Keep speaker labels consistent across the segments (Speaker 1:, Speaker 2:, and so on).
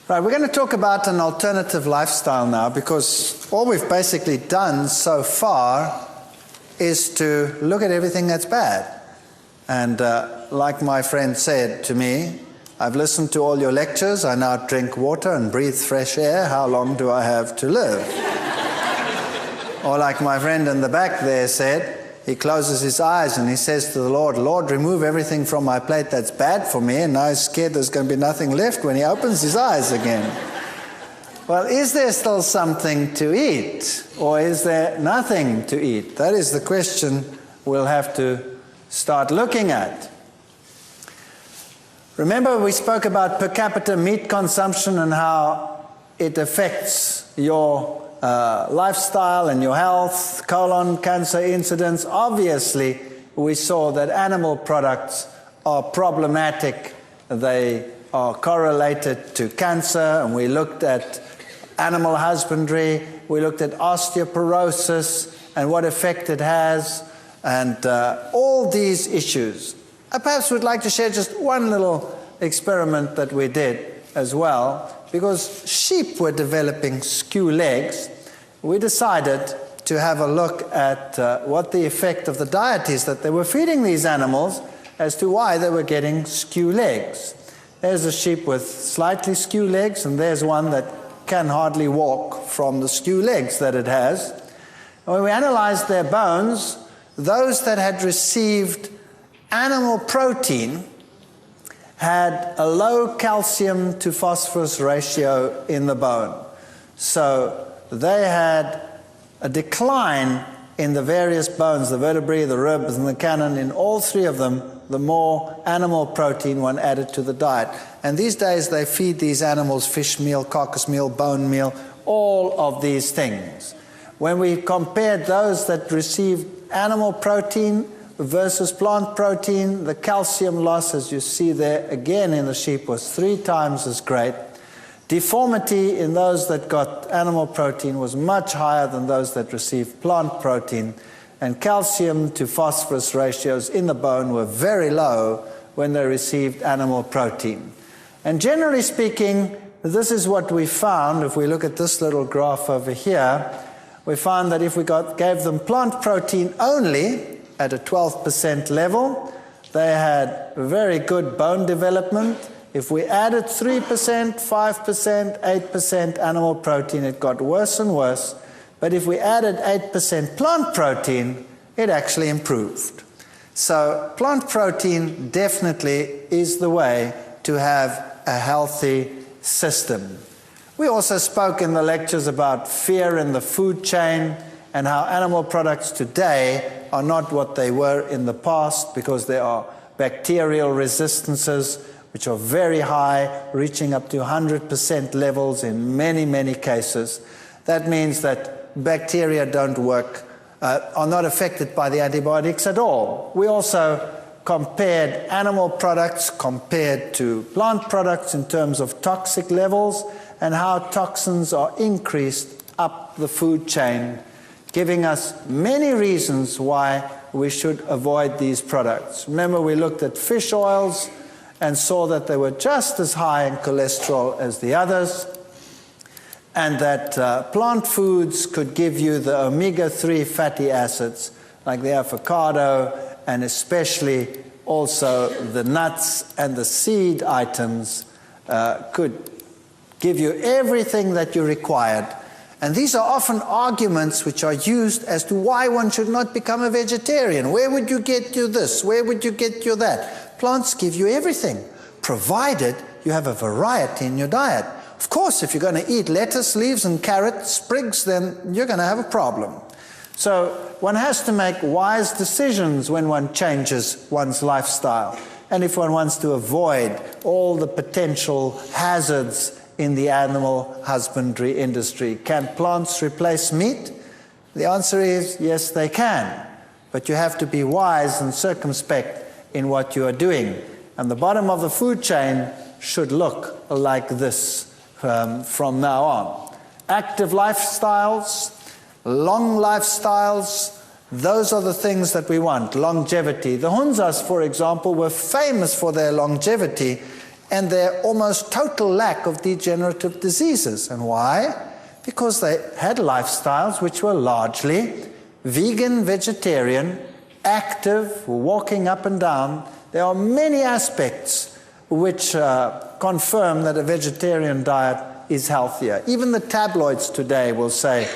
Speaker 1: Right, we're going to talk about an alternative lifestyle now, because all we've basically done so far is to look at everything that's bad. And like my friend said to me, I've listened to all your lectures, I now drink water and breathe fresh air, how long do I have to live? Or like my friend in the back there said, he closes his eyes and he says to the Lord, Lord, remove everything from my plate that's bad for me, and now he's scared there's going to be nothing left when he opens his eyes again. Well, is there still something to eat, or is there nothing to eat? That is the question we'll have to start looking at. Remember, we spoke about per capita meat consumption and how it affects your lifestyle and your health, colon cancer incidence. Obviously, we saw that animal products are problematic. They are correlated to cancer, and we looked at animal husbandry, we looked at osteoporosis and what effect it has, and all these issues. I perhaps would like to share just one little experiment that we did as well. Because sheep were developing skew legs, we decided to have a look at what the effect of the diet is that they were feeding these animals as to why they were getting skew legs. There's a sheep with slightly skew legs, and there's one that can hardly walk from the skew legs that it has. And when we analyzed their bones, those that had received animal protein had a low calcium to phosphorus ratio in the bone. So they had a decline in the various bones, the vertebrae, the ribs, and the cannon. In all three of them, the more animal protein one added to the diet. And these days they feed these animals fish meal, carcass meal, bone meal, all of these things. When we compared those that received animal protein versus plant protein, the calcium loss, as you see there again in the sheep, was 3 times as great. Deformity in those that got animal protein was much higher than those that received plant protein, and calcium to phosphorus ratios in the bone were very low when they received animal protein. And generally speaking, this is what we found. If we look at this little graph over here, we found that if we gave them plant protein only at a 12% level, they had very good bone development. If we added 3%, 5%, 8% animal protein, it got worse and worse. But if we added 8% plant protein, it actually improved. So plant protein definitely is the way to have a healthy system. We also spoke in the lectures about fear in the food chain and how animal products today are not what they were in the past, because there are bacterial resistances which are very high, reaching up to 100% levels in many, many cases. That means that bacteria don't work, are not affected by the antibiotics at all. We also compared animal products compared to plant products in terms of toxic levels and how toxins are increased up the food chain, giving us many reasons why we should avoid these products. Remember, we looked at fish oils and saw that they were just as high in cholesterol as the others, and that plant foods could give you the omega-3 fatty acids, like the avocado, and especially also the nuts and the seed items could give you everything that you required. And these are often arguments which are used as to why one should not become a vegetarian. Where would you get you this? Where would you get you that? Plants give you everything, provided you have a variety in your diet. Of course, if you're going to eat lettuce, leaves, and carrot sprigs, then you're going to have a problem. So one has to make wise decisions when one changes one's lifestyle, and if one wants to avoid all the potential hazards in the animal husbandry industry. Can plants replace meat? The answer is yes, they can. But you have to be wise and circumspect in what you are doing. And the bottom of the food chain should look like this from now on. Active lifestyles, long lifestyles, those are the things that we want. Longevity. The Hunzas, for example, were famous for their longevity, and their almost total lack of degenerative diseases. And why? Because they had lifestyles which were largely vegan, vegetarian, active, walking up and down. There are many aspects which confirm that a vegetarian diet is healthier. Even the tabloids today will say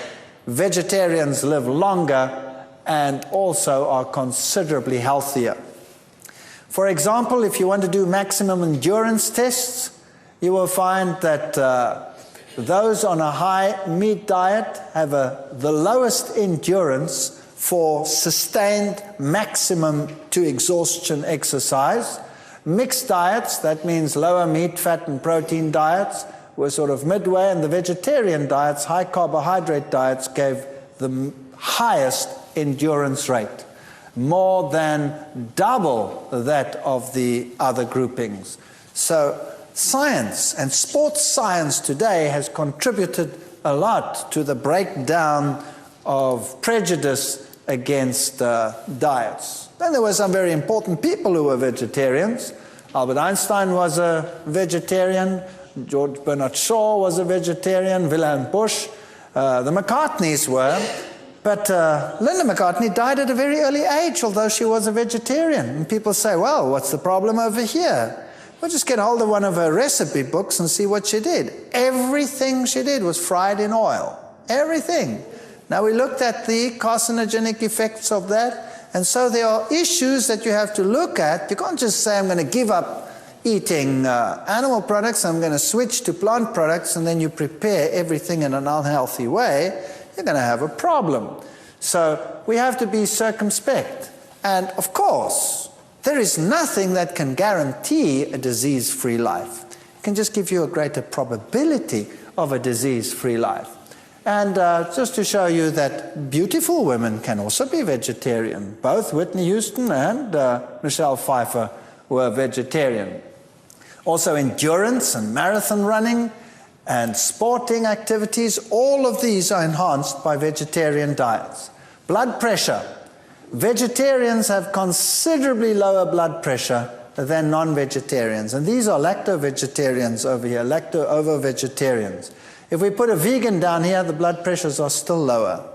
Speaker 1: vegetarians live longer and also are considerably healthier. For example, if you want to do maximum endurance tests, you will find that those on a high meat diet have the lowest endurance for sustained maximum to exhaustion exercise. Mixed diets, that means lower meat, fat and protein diets, were sort of midway, and the vegetarian diets, high carbohydrate diets, gave the highest endurance rate, more than double that of the other groupings. So science and sports science today has contributed a lot to the breakdown of prejudice against diets. Then there were some very important people who were vegetarians. Albert Einstein was a vegetarian, George Bernard Shaw was a vegetarian, Wilhelm Busch, the McCartneys were. But Linda McCartney died at a very early age, although she was a vegetarian. And people say, well, what's the problem over here? Well, just get hold of one of her recipe books and see what she did. Everything she did was fried in oil. Everything. Now, we looked at the carcinogenic effects of that, and so there are issues that you have to look at. You can't just say, I'm going to give up eating animal products, I'm going to switch to plant products, and then you prepare everything in an unhealthy way. You're going to have a problem. So we have to be circumspect. And of course, there is nothing that can guarantee a disease-free life. It can just give you a greater probability of a disease-free life. And just to show you that beautiful women can also be vegetarian. Both Whitney Houston and Michelle Pfeiffer were vegetarian. Also endurance and marathon running and sporting activities, all of these are enhanced by vegetarian diets. Blood pressure. Vegetarians have considerably lower blood pressure than non-vegetarians. And these are lacto-vegetarians over here, lacto-ovo-vegetarians. If we put a vegan down here, the blood pressures are still lower.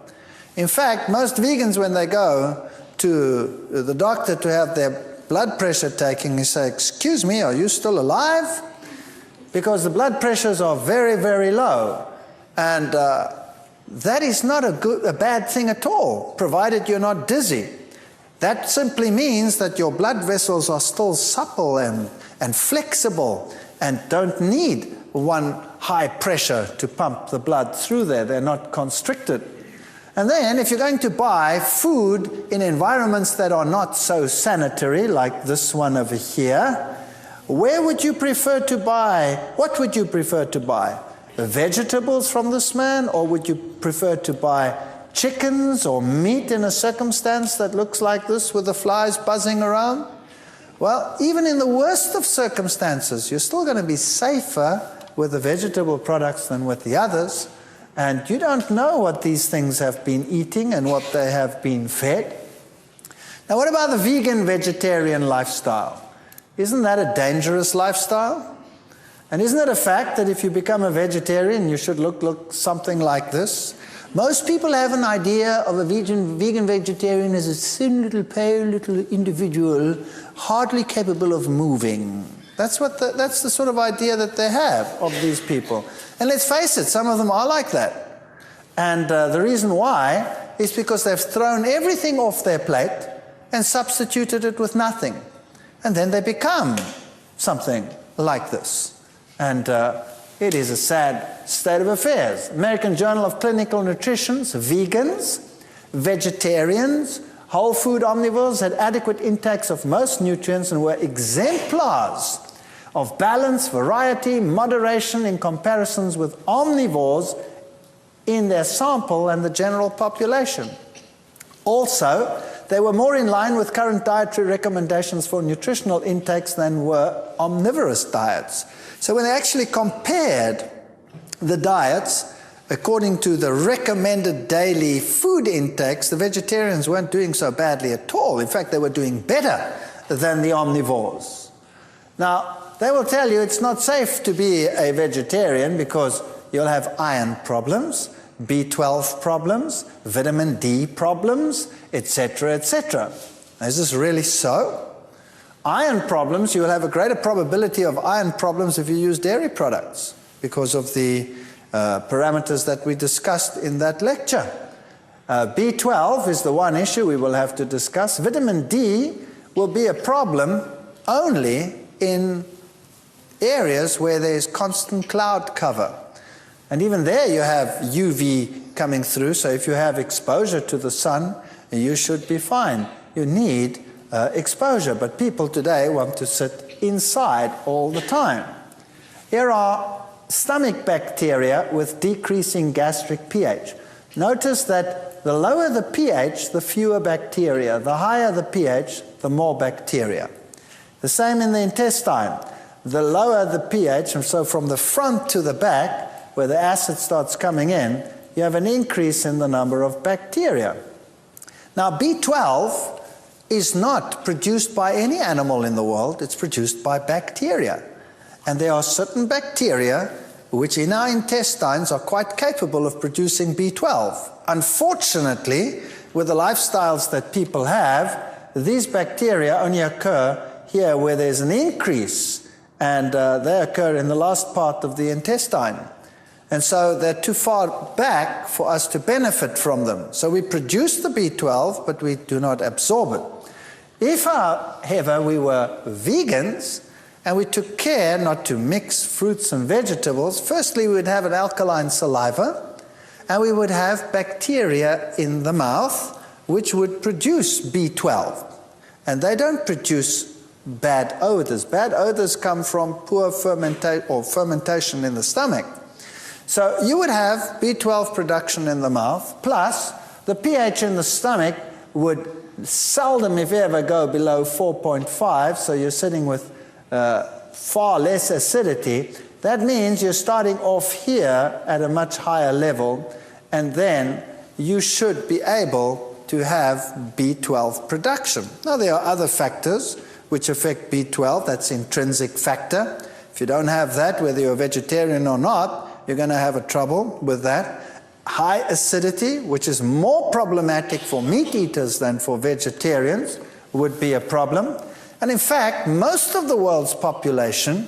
Speaker 1: In fact, most vegans, when they go to the doctor to have their blood pressure taken, they say, excuse me, are you still alive? Because the blood pressures are very, very low. And that is not a bad thing at all, provided you're not dizzy. That simply means that your blood vessels are still supple and flexible and don't need one high pressure to pump the blood through there. They're not constricted. And then if you're going to buy food in environments that are not so sanitary, like this one over here, where would you prefer to buy? What would you prefer to buy? The vegetables from this man, or would you prefer to buy chickens or meat in a circumstance that looks like this with the flies buzzing around? Well, even in the worst of circumstances, you're still going to be safer with the vegetable products than with the others. And you don't know what these things have been eating and what they have been fed. Now, what about the vegan vegetarian lifestyle? Isn't that a dangerous lifestyle? And isn't it a fact that if you become a vegetarian, you should look something like this? Most people have an idea of a vegan vegetarian as a thin little pale little individual, hardly capable of moving. That's the sort of idea that they have of these people. And let's face it, some of them are like that. And the reason why is because they've thrown everything off their plate and substituted it with nothing. And then they become something like this. And it is a sad state of affairs. American Journal of Clinical Nutrition, vegans, vegetarians, whole food omnivores had adequate intakes of most nutrients and were exemplars of balance, variety, moderation in comparisons with omnivores in their sample and the general population. Also, they were more in line with current dietary recommendations for nutritional intakes than were omnivorous diets. So when they actually compared the diets according to the recommended daily food intakes, the vegetarians weren't doing so badly at all. In fact, they were doing better than the omnivores. Now, they will tell you it's not safe to be a vegetarian because you'll have iron problems, B12 problems, vitamin D problems, etc., etc. Is this really so? Iron problems, you will have a greater probability of iron problems if you use dairy products because of the parameters that we discussed in that lecture. B12 is the one issue we will have to discuss. Vitamin D will be a problem only in areas where there's constant cloud cover. And even there you have UV coming through, so if you have exposure to the sun, you should be fine. You need exposure, but people today want to sit inside all the time. Here are stomach bacteria with decreasing gastric pH. Notice that the lower the pH, the fewer bacteria. The higher the pH, the more bacteria. The same in the intestine. The lower the pH, and so from the front to the back, where the acid starts coming in, you have an increase in the number of bacteria. Now, B12 is not produced by any animal in the world, it's produced by bacteria. And there are certain bacteria which in our intestines are quite capable of producing B12. Unfortunately, with the lifestyles that people have, these bacteria only occur here where there's an increase, and they occur in the last part of the intestine. And so they're too far back for us to benefit from them. So we produce the B12, but we do not absorb it. If, however, we were vegans and we took care not to mix fruits and vegetables, firstly we would have an alkaline saliva and we would have bacteria in the mouth which would produce B12. And they don't produce bad odors. Bad odors come from poor fermentation in the stomach. So you would have B12 production in the mouth, plus the pH in the stomach would seldom, if ever, go below 4.5, so you're sitting with far less acidity. That means you're starting off here at a much higher level, and then you should be able to have B12 production. Now, there are other factors which affect B12. That's intrinsic factor. If you don't have that, whether you're a vegetarian or not, you're going to have a trouble with that. High acidity, which is more problematic for meat eaters than for vegetarians, would be a problem. And in fact, most of the world's population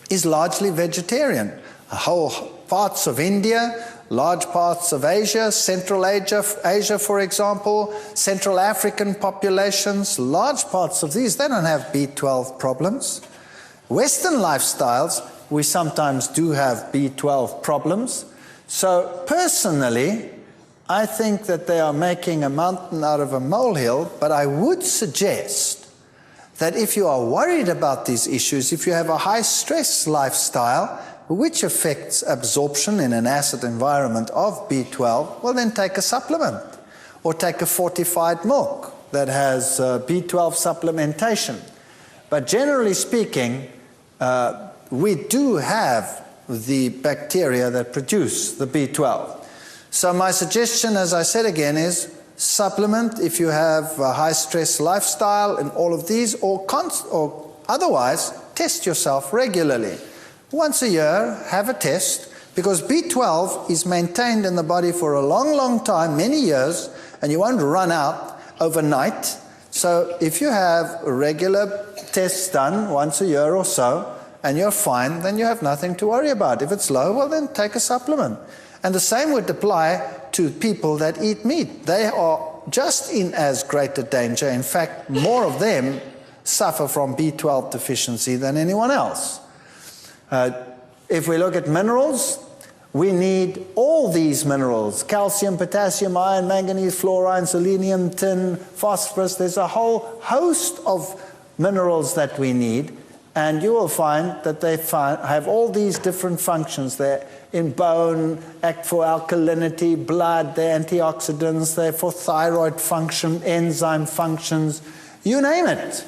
Speaker 1: is largely vegetarian. Whole parts of India, large parts of Asia, Central Asia, for example, Central African populations, large parts of these, they don't have B12 problems. Western lifestyles, we sometimes do have B12 problems. So personally, I think that they are making a mountain out of a molehill, but I would suggest that if you are worried about these issues, if you have a high-stress lifestyle, which affects absorption in an acid environment of B12, well then take a supplement, or take a fortified milk that has B12 supplementation. But generally speaking, we do have the bacteria that produce the B12. So my suggestion, as I said again, is supplement if you have a high-stress lifestyle and all of these, or otherwise test yourself regularly. Once a year, have a test, because B12 is maintained in the body for a long, long time, many years, and you won't run out overnight. So if you have regular tests done once a year or so, and you're fine, then you have nothing to worry about. If it's low, well then take a supplement. And the same would apply to people that eat meat. They are just in as great a danger. In fact, more of them suffer from B12 deficiency than anyone else. If we look at minerals, we need all these minerals: calcium, potassium, iron, manganese, fluorine, selenium, tin, phosphorus. There's a whole host of minerals that we need. And you will find that they have all these different functions. They're in bone, act for alkalinity, blood, they're antioxidants, they're for thyroid function, enzyme functions, you name it.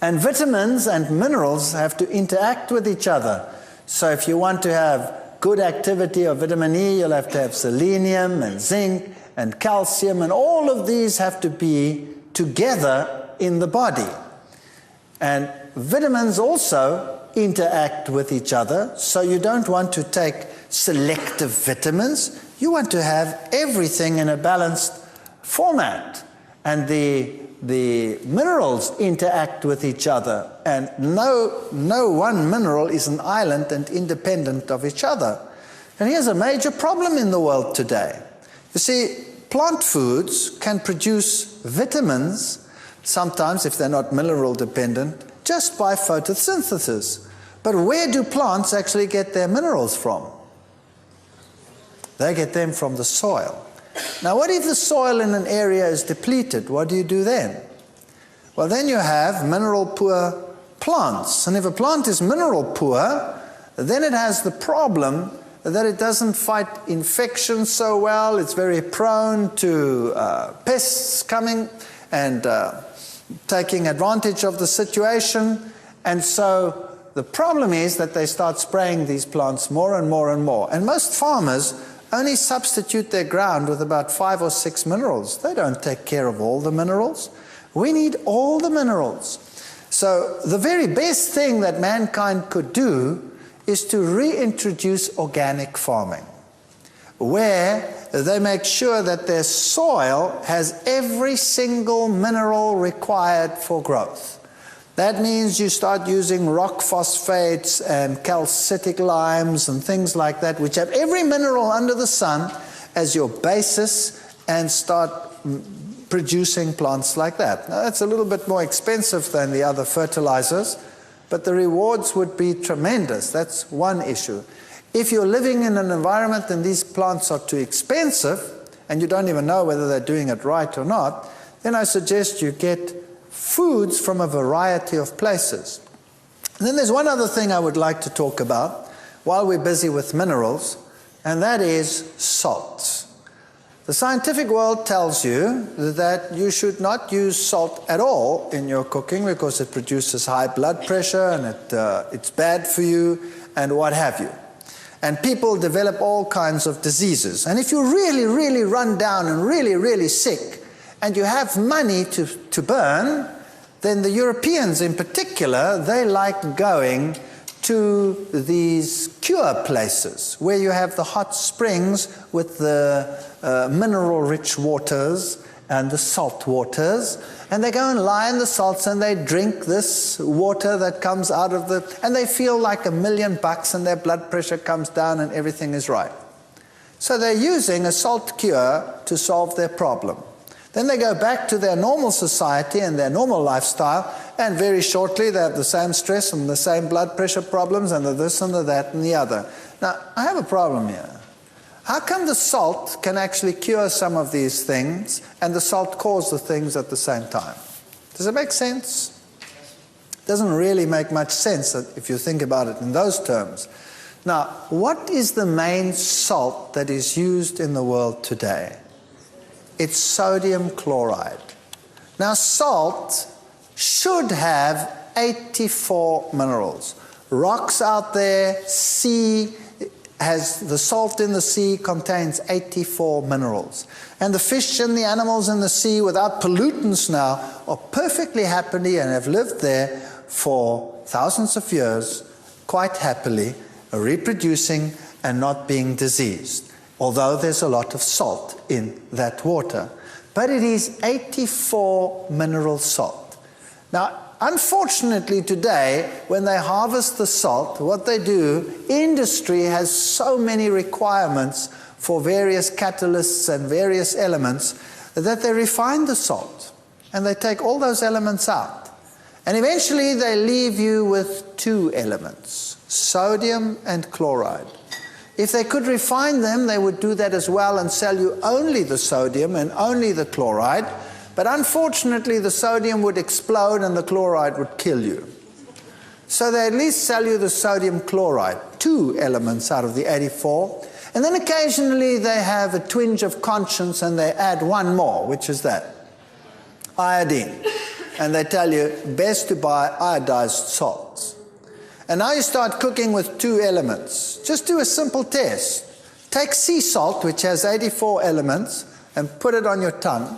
Speaker 1: And vitamins and minerals have to interact with each other. So if you want to have good activity of vitamin E, you'll have to have selenium and zinc and calcium, and all of these have to be together in the body. And vitamins also interact with each other, so you don't want to take selective vitamins. You want to have everything in a balanced format. And the minerals interact with each other, and no one mineral is an island and independent of each other. And here's a major problem in the world today. You see, plant foods can produce vitamins, sometimes if they're not mineral dependent, just by photosynthesis. But where do plants actually get their minerals from? They get them from the soil. Now, what if the soil in an area is depleted? What do you do then? Well, then you have mineral-poor plants. And if a plant is mineral-poor, then it has the problem that it doesn't fight infection so well. It's very prone to pests coming and taking advantage of the situation. And so the problem is that they start spraying these plants more and more and more. And most farmers only substitute their ground with about 5 or 6 minerals. They don't take care of all the minerals. We need all the minerals. So the very best thing that mankind could do is to reintroduce organic farming, where they make sure that their soil has every single mineral required for growth. That means you start using rock phosphates and calcitic limes and things like that, which have every mineral under the sun as your basis, and start producing plants like that. Now, that's a little bit more expensive than the other fertilizers, but the rewards would be tremendous. That's one issue. If you're living in an environment and these plants are too expensive, and you don't even know whether they're doing it right or not, then I suggest you get foods from a variety of places. And then there's one other thing I would like to talk about while we're busy with minerals, and that is salt. The scientific world tells you that you should not use salt at all in your cooking because it produces high blood pressure and it's bad for you and what have you. And people develop all kinds of diseases. And if you're really, really run down and really, really sick, and you have money to burn, then the Europeans in particular, they like going to these cure places where you have the hot springs with the mineral-rich waters and the salt waters, and they go and lie in the salts and they drink this water that comes out of and they feel like $1,000,000 and their blood pressure comes down and everything is right. So they're using a salt cure to solve their problem. Then they go back to their normal society and their normal lifestyle, and very shortly they have the same stress and the same blood pressure problems and the this and the that and the other. Now, I have a problem here. How come the salt can actually cure some of these things and the salt cause the things at the same time? Does it make sense? It doesn't really make much sense if you think about it in those terms. Now, what is the main salt that is used in the world today? It's sodium chloride. Now, salt should have 84 minerals. Rocks out there, sea has the salt in the sea contains 84 minerals. And the fish and the animals in the sea without pollutants now are perfectly happy and have lived there for thousands of years, quite happily, reproducing and not being diseased, although there's a lot of salt in that water. But it is 84 mineral salt. Now, unfortunately today, when they harvest the salt, what they do, industry has so many requirements for various catalysts and various elements that they refine the salt and they take all those elements out. And eventually they leave you with 2 elements, sodium and chloride. If they could refine them, they would do that as well and sell you only the sodium and only the chloride. But unfortunately, the sodium would explode and the chloride would kill you. So they at least sell you the sodium chloride, 2 elements out of the 84. And then occasionally they have a twinge of conscience and they add 1 more, which is that, iodine. And they tell you, best to buy iodized salts. And now you start cooking with 2 elements. Just do a simple test. Take sea salt, which has 84 elements, and put it on your tongue,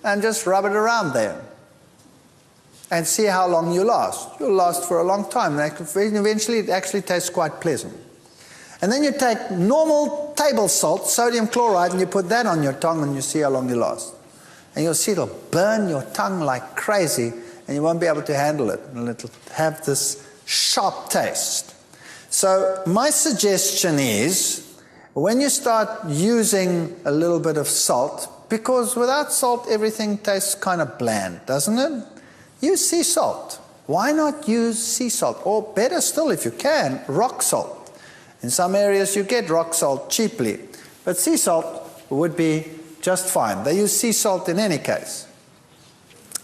Speaker 1: and just rub it around there. and see how long you last. You'll last for a long time. Eventually, it actually tastes quite pleasant. And then you take normal table salt, sodium chloride, and you put that on your tongue, and you see how long you last. And you'll see it'll burn your tongue like crazy, and you won't be able to handle it. And it'll have this sharp taste. So my suggestion is, when you start using a little bit of salt, because without salt everything tastes kind of bland, doesn't it? Use sea salt. Why not use sea salt? Or better still, if you can, rock salt. In some areas you get rock salt cheaply, but sea salt would be just fine. They use sea salt in any case.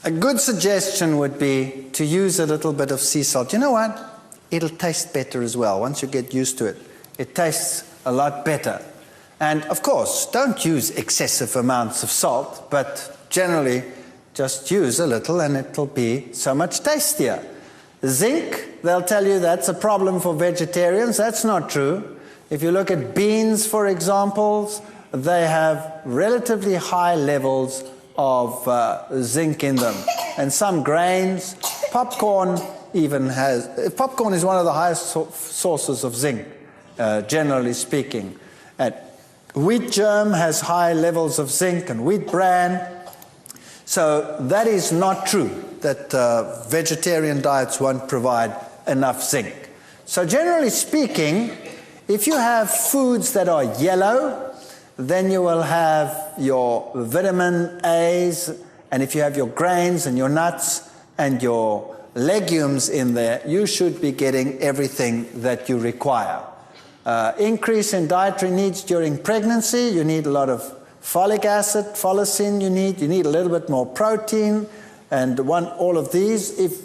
Speaker 1: A good suggestion would be to use a little bit of sea salt. You know what? It'll taste better as well. Once you get used to it, it tastes a lot better. And of course, don't use excessive amounts of salt, but generally just use a little and it'll be so much tastier. Zinc, they'll tell you that's a problem for vegetarians. That's not true. If you look at beans, for example, they have relatively high levels of zinc in them. And some grains, popcorn even has, popcorn is one of the highest sources of zinc, generally speaking. And wheat germ has high levels of zinc, and wheat bran. So that is not true, that vegetarian diets won't provide enough zinc. So generally speaking, if you have foods that are yellow, then you will have your vitamin A's, and if you have your grains and your nuts and your legumes in there, you should be getting everything that you require. Increase in dietary needs during pregnancy, you need a lot of folic acid, folacin you need a little bit more protein, and all of these.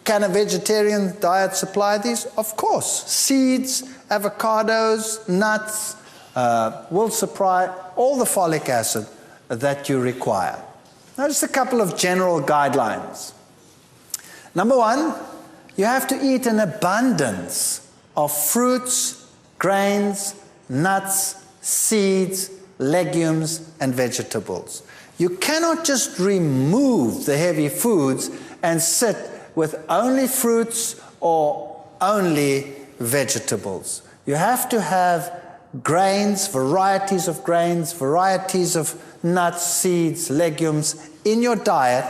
Speaker 1: Can a vegetarian diet supply these? Of course. Seeds, avocados, nuts will supply all the folic acid that you require. Now just a couple of general guidelines. Number one, you have to eat an abundance of fruits, grains, nuts, seeds, legumes, and vegetables. You cannot just remove the heavy foods and sit with only fruits or only vegetables. You have to have grains, varieties of nuts, seeds, legumes in your diet,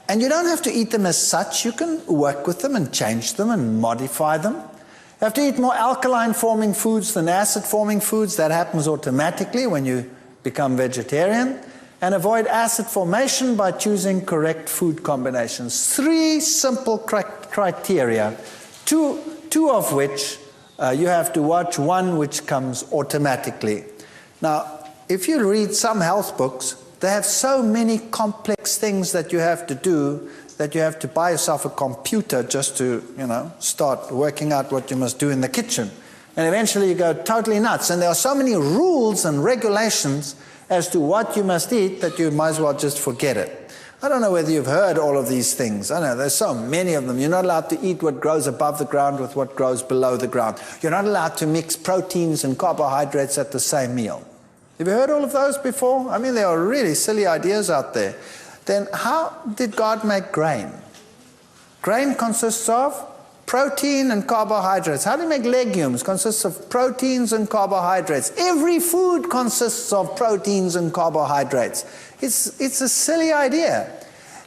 Speaker 1: and you don't have to eat them as such. You can work with them and change them and modify them. You have to eat more alkaline-forming foods than acid-forming foods. That happens automatically when you become vegetarian. And avoid acid formation by choosing correct food combinations. 3 simple criteria, two of which you have to watch, one which comes automatically. Now, if you read some health books, they have so many complex things that you have to do that you have to buy yourself a computer just to, start working out what you must do in the kitchen. And eventually you go totally nuts. And there are so many rules and regulations as to what you must eat that you might as well just forget it. I don't know whether you've heard all of these things. I know there's so many of them. You're not allowed to eat what grows above the ground with what grows below the ground. You're not allowed to mix proteins and carbohydrates at the same meal. Have you heard all of those before? I mean, there are really silly ideas out there. Then how did God make grain? Grain consists of protein and carbohydrates. How do you make legumes? Consists of proteins and carbohydrates. Every food consists of proteins and carbohydrates. It's a silly idea.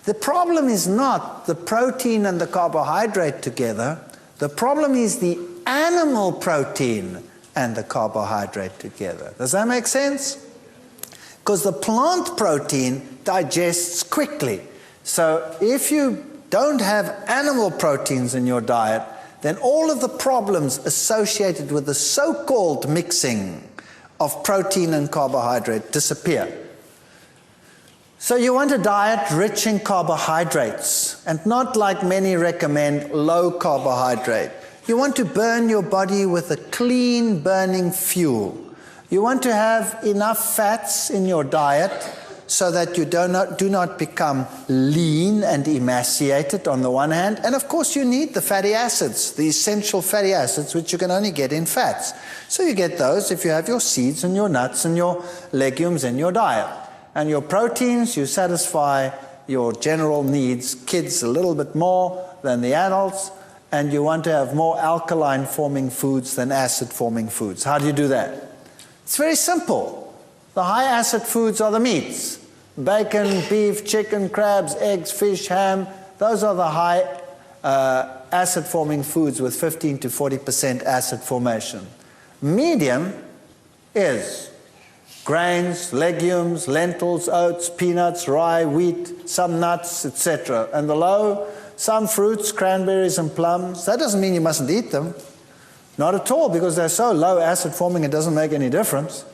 Speaker 1: The problem is not the protein and the carbohydrate together. The problem is the animal protein and the carbohydrate together. Does that make sense? Because the plant protein digests quickly. So if you don't have animal proteins in your diet, then all of the problems associated with the so-called mixing of protein and carbohydrate disappear. So you want a diet rich in carbohydrates, and not like many recommend, low carbohydrate. You want to burn your body with a clean burning fuel. You want to have enough fats in your diet so that you do not become lean and emaciated on the one hand. And of course you need the fatty acids, the essential fatty acids, which you can only get in fats. So you get those if you have your seeds and your nuts and your legumes in your diet. And your proteins, you satisfy your general needs, kids a little bit more than the adults, and you want to have more alkaline-forming foods than acid-forming foods. How do you do that? It's very simple. The high-acid foods are the meats. Bacon, beef, chicken, crabs, eggs, fish, ham. Those are the high acid-forming foods with 15 to 40% acid formation. Medium is grains, legumes, lentils, oats, peanuts, rye, wheat, some nuts, etc. And the low, some fruits, cranberries and plums. That doesn't mean you mustn't eat them. Not at all, because they're so low acid forming it doesn't make any difference.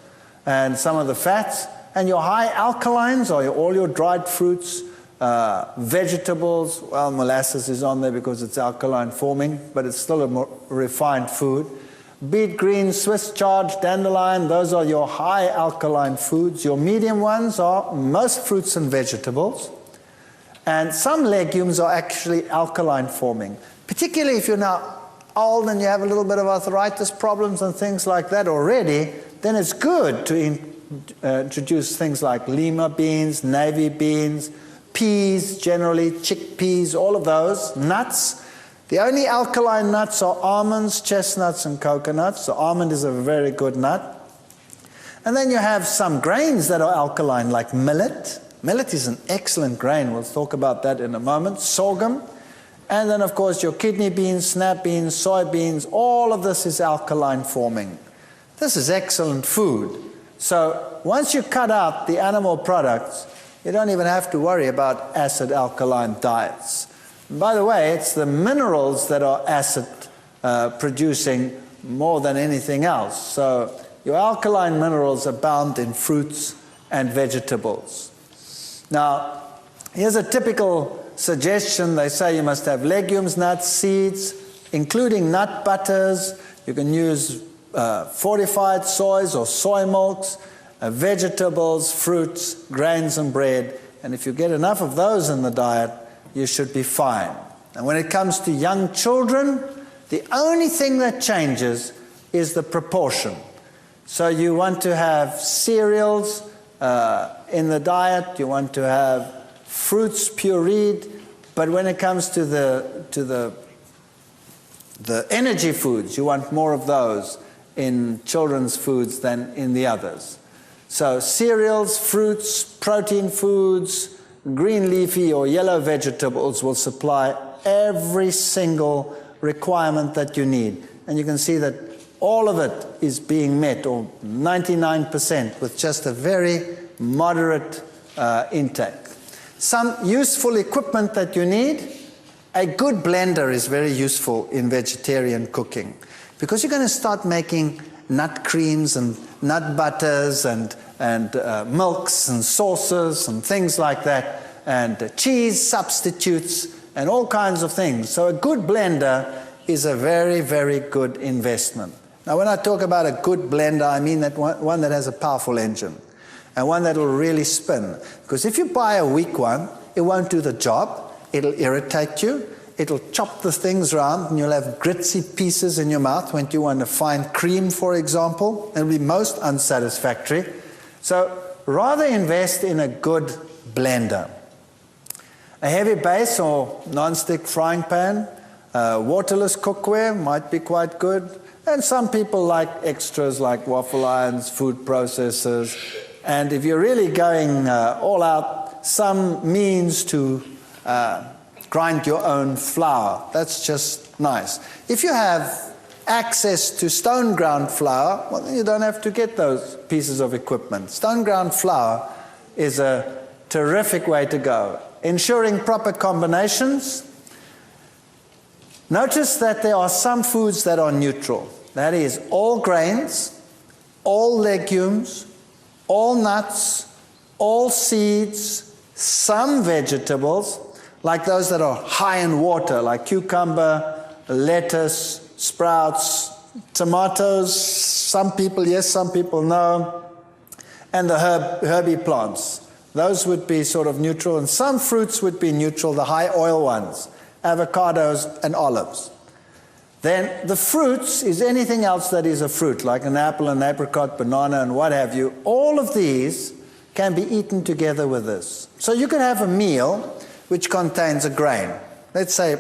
Speaker 1: And some of the fats. And your high alkalines are all your dried fruits, vegetables. Well, molasses is on there because it's alkaline forming, but it's still a more refined food. Beet greens, Swiss chard, dandelion, those are your high alkaline foods. Your medium ones are most fruits and vegetables. And some legumes are actually alkaline forming. Particularly if you're now old and you have a little bit of arthritis problems and things like that already, then it's good to introduce things like lima beans, navy beans, peas generally, chickpeas, all of those, nuts. The only alkaline nuts are almonds, chestnuts, and coconuts. The almond is a very good nut. And then you have some grains that are alkaline, like millet. Millet is an excellent grain. We'll talk about that in a moment. Sorghum. And then, of course, your kidney beans, snap beans, soybeans, all of this is alkaline forming. This is excellent food. So once you cut out the animal products, you don't even have to worry about acid alkaline diets. And by the way, it's the minerals that are acid producing more than anything else. So your alkaline minerals abound in fruits and vegetables. Now, here's a typical suggestion. They say you must have legumes, nuts, seeds, including nut butters. You can use fortified soys or soy milks, vegetables, fruits, grains, and bread. And if you get enough of those in the diet, you should be fine. And when it comes to young children, the only thing that changes is the proportion. So you want to have cereals in the diet, you want to have fruits pureed, but when it comes to the energy foods, you want more of those in children's foods than in the others. So cereals, fruits, protein foods, green leafy or yellow vegetables will supply every single requirement that you need. And you can see that all of it is being met, or 99%, with just a very moderate intake. Some useful equipment that you need. A good blender is very useful in vegetarian cooking, because you're going to start making nut creams and nut butters and milks and sauces and things like that, and cheese substitutes and all kinds of things. So a good blender is a very, very good investment. Now, when I talk about a good blender, I mean that one that has a powerful engine and one that will really spin. Because if you buy a weak one, it won't do the job. It'll irritate you. It'll chop the things around, and you'll have gritty pieces in your mouth when you want to find cream, for example. It'll be most unsatisfactory. So rather invest in a good blender. A heavy base or non-stick frying pan, waterless cookware might be quite good. And some people like extras like waffle irons, food processors. And if you're really going all out, some means to grind your own flour. That's just nice. If you have access to stone ground flour, well, then you don't have to get those pieces of equipment. Stone ground flour is a terrific way to go. Ensuring proper combinations. Notice that there are some foods that are neutral. That is, all grains, all legumes, all nuts, all seeds, some vegetables, like those that are high in water, like cucumber, lettuce, sprouts, tomatoes, some people yes, some people no, and the herby plants. Those would be sort of neutral, and some fruits would be neutral, the high oil ones, avocados and olives. Then the fruits is anything else that is a fruit, like an apple, an apricot, banana, and what have you. All of these can be eaten together with this. So you could have a meal which contains a grain. Let's say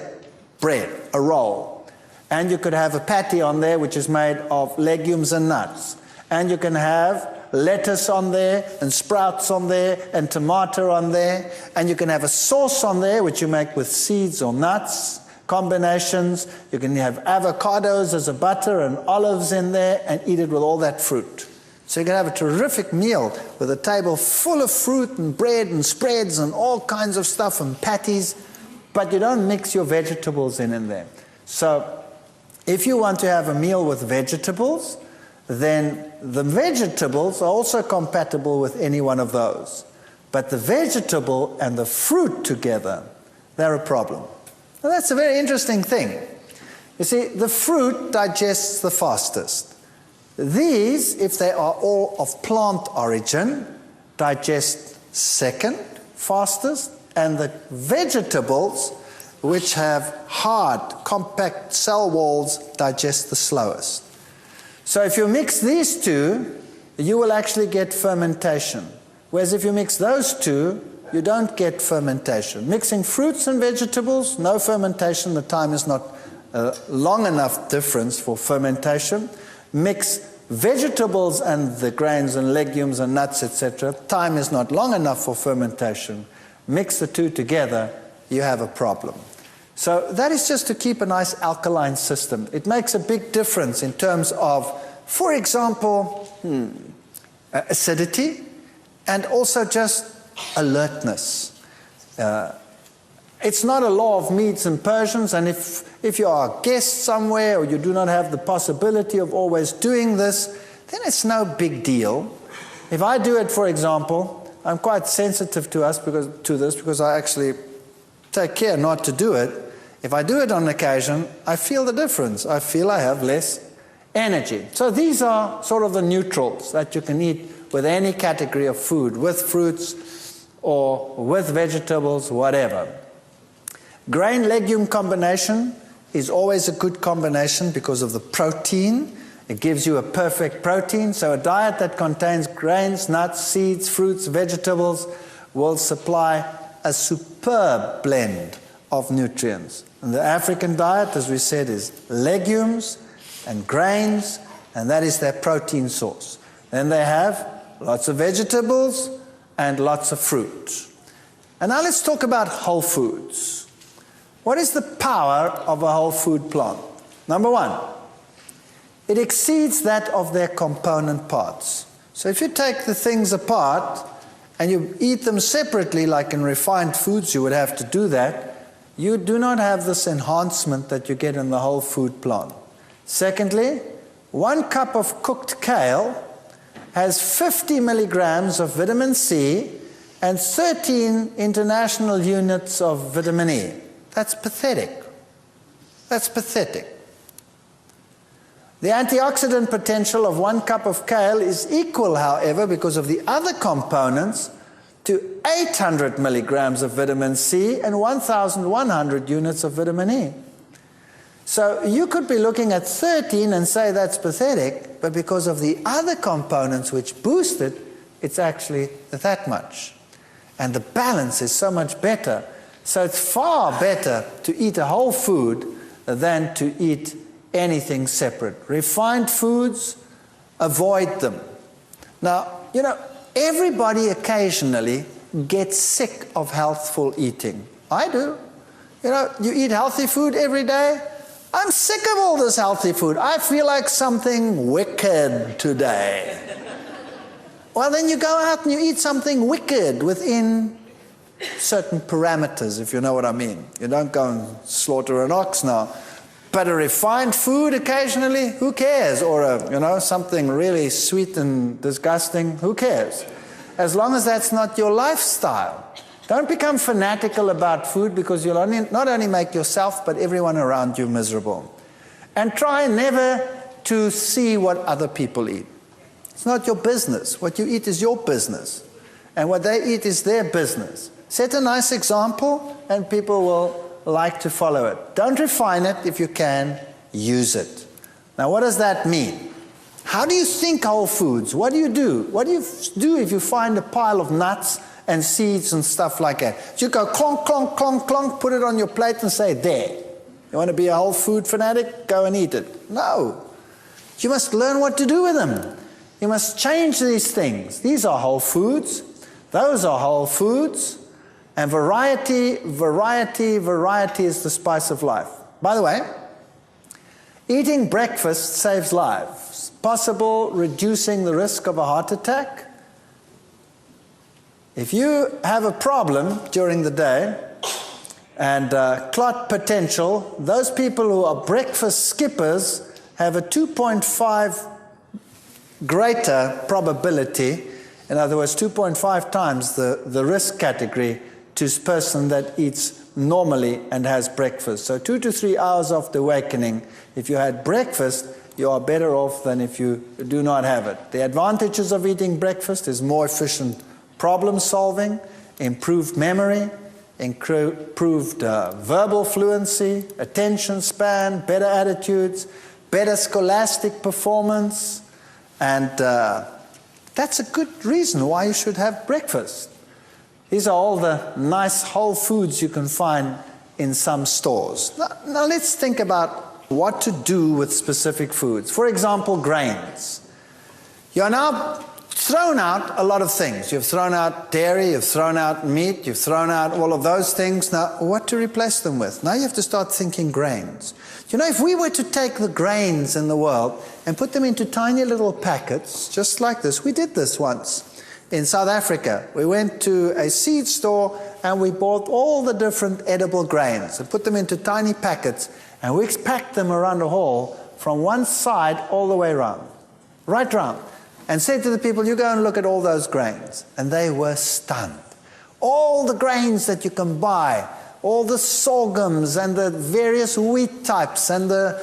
Speaker 1: bread, a roll. And you could have a patty on there which is made of legumes and nuts. And you can have lettuce on there, and sprouts on there, and tomato on there. And you can have a sauce on there which you make with seeds or nuts, combinations. You can have avocados as a butter and olives in there and eat it with all that fruit. So you can have a terrific meal with a table full of fruit and bread and spreads and all kinds of stuff and patties, but you don't mix your vegetables in there. So if you want to have a meal with vegetables, then the vegetables are also compatible with any one of those. But the vegetable and the fruit together, they're a problem. Now that's a very interesting thing. You see, the fruit digests the fastest. These, if they are all of plant origin, digest second fastest, and the vegetables, which have hard, compact cell walls, digest the slowest. So if you mix these two, you will actually get fermentation. Whereas if you mix those two, you don't get fermentation. Mixing fruits and vegetables, no fermentation. The time is not long enough difference for fermentation. Mix vegetables and the grains and legumes and nuts, etc. Time is not long enough for fermentation. Mix the two together, you have a problem. So that is just to keep a nice alkaline system. It makes a big difference in terms of, for example, acidity, and also just alertness. It's not a law of meats and Persians, and if you are a guest somewhere or you do not have the possibility of always doing this, then it's no big deal. If I do it, for example, I'm quite sensitive to this because I actually take care not to do it. If I do it on occasion, I feel the difference. I feel I have less energy. So these are sort of the neutrals that you can eat with any category of food, with fruits or with vegetables, whatever. Grain-legume combination is always a good combination because of the protein. It gives you a perfect protein. So a diet that contains grains, nuts, seeds, fruits, vegetables will supply a superb blend of nutrients. And the African diet, as we said, is legumes and grains, and that is their protein source. Then they have lots of vegetables and lots of fruit. And now let's talk about whole foods. What is the power of a whole food plant? Number one, it exceeds that of their component parts. So if you take the things apart and you eat them separately, like in refined foods you would have to do that, you do not have this enhancement that you get in the whole food plant. Secondly, 1 cup of cooked kale has 50 milligrams of vitamin C and 13 international units of vitamin E. That's pathetic. That's pathetic. The antioxidant potential of 1 cup of kale is equal, however, because of the other components, to 800 milligrams of vitamin C and 1,100 units of vitamin E. So you could be looking at 13 and say that's pathetic, but because of the other components which boost it, it's actually that much. And the balance is so much better. So it's far better to eat a whole food than to eat anything separate. Refined foods, avoid them. Now, you know, everybody occasionally gets sick of healthful eating. I do. You know, you eat healthy food every day. I'm sick of all this healthy food. I feel like something wicked today. Well, then you go out and you eat something wicked within certain parameters, if you know what I mean. You don't go and slaughter an ox now. But a refined food occasionally, who cares? Or something really sweet and disgusting, who cares? As long as that's not your lifestyle. Don't become fanatical about food, because you'll not only make yourself but everyone around you miserable. And try never to see what other people eat. It's not your business. What you eat is your business. And what they eat is their business. Set a nice example and people will like to follow it. Don't refine it. If you can, use it. Now, what does that mean? How do you think whole foods? What do you do? What do you do if you find a pile of nuts and seeds and stuff like that? You go clonk, clonk, clonk, clonk, put it on your plate and say, there. You want to be a whole food fanatic? Go and eat it. No. You must learn what to do with them. You must change these things. These are whole foods. Those are whole foods. And variety, variety, variety is the spice of life. By the way, eating breakfast saves lives. Possible reducing the risk of a heart attack. If you have a problem during the day and clot potential, those people who are breakfast skippers have a 2.5 greater probability, in other words, 2.5 times the risk category to a person that eats normally and has breakfast. So 2 to 3 hours after awakening, if you had breakfast, you are better off than if you do not have it. The advantages of eating breakfast is more efficient problem solving, improved memory, improved verbal fluency, attention span, better attitudes, better scholastic performance, and that's a good reason why you should have breakfast. These are all the nice whole foods you can find in some stores. Now let's think about what to do with specific foods. For example, grains. You're now thrown out a lot of things. You've thrown out dairy, you've thrown out meat, you've thrown out all of those things. Now, what to replace them with? Now you have to start thinking grains. You know, if we were to take the grains in the world and put them into tiny little packets, just like this, we did this once. In South Africa, we went to a seed store and we bought all the different edible grains and put them into tiny packets, and we packed them around the hall from one side all the way around, right round, and said to the people, you go and look at all those grains. And they were stunned. All the grains that you can buy, all the sorghums and the various wheat types and the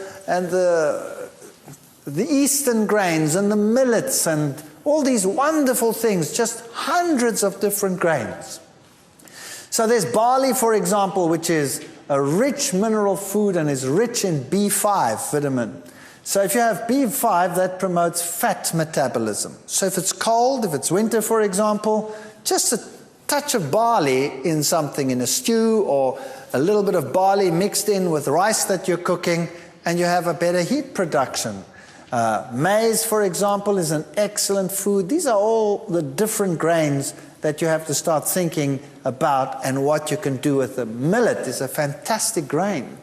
Speaker 1: eastern grains and the millets and all these wonderful things, just hundreds of different grains. So there's barley, for example, which is a rich mineral food and is rich in B5 vitamin. So if you have B5, that promotes fat metabolism. So if it's cold, if it's winter, for example, just a touch of barley in something, in a stew, or a little bit of barley mixed in with rice that you're cooking, and you have a better heat production. Maize, for example, is an excellent food. These are all the different grains that you have to start thinking about and what you can do with them. Millet is a fantastic grain.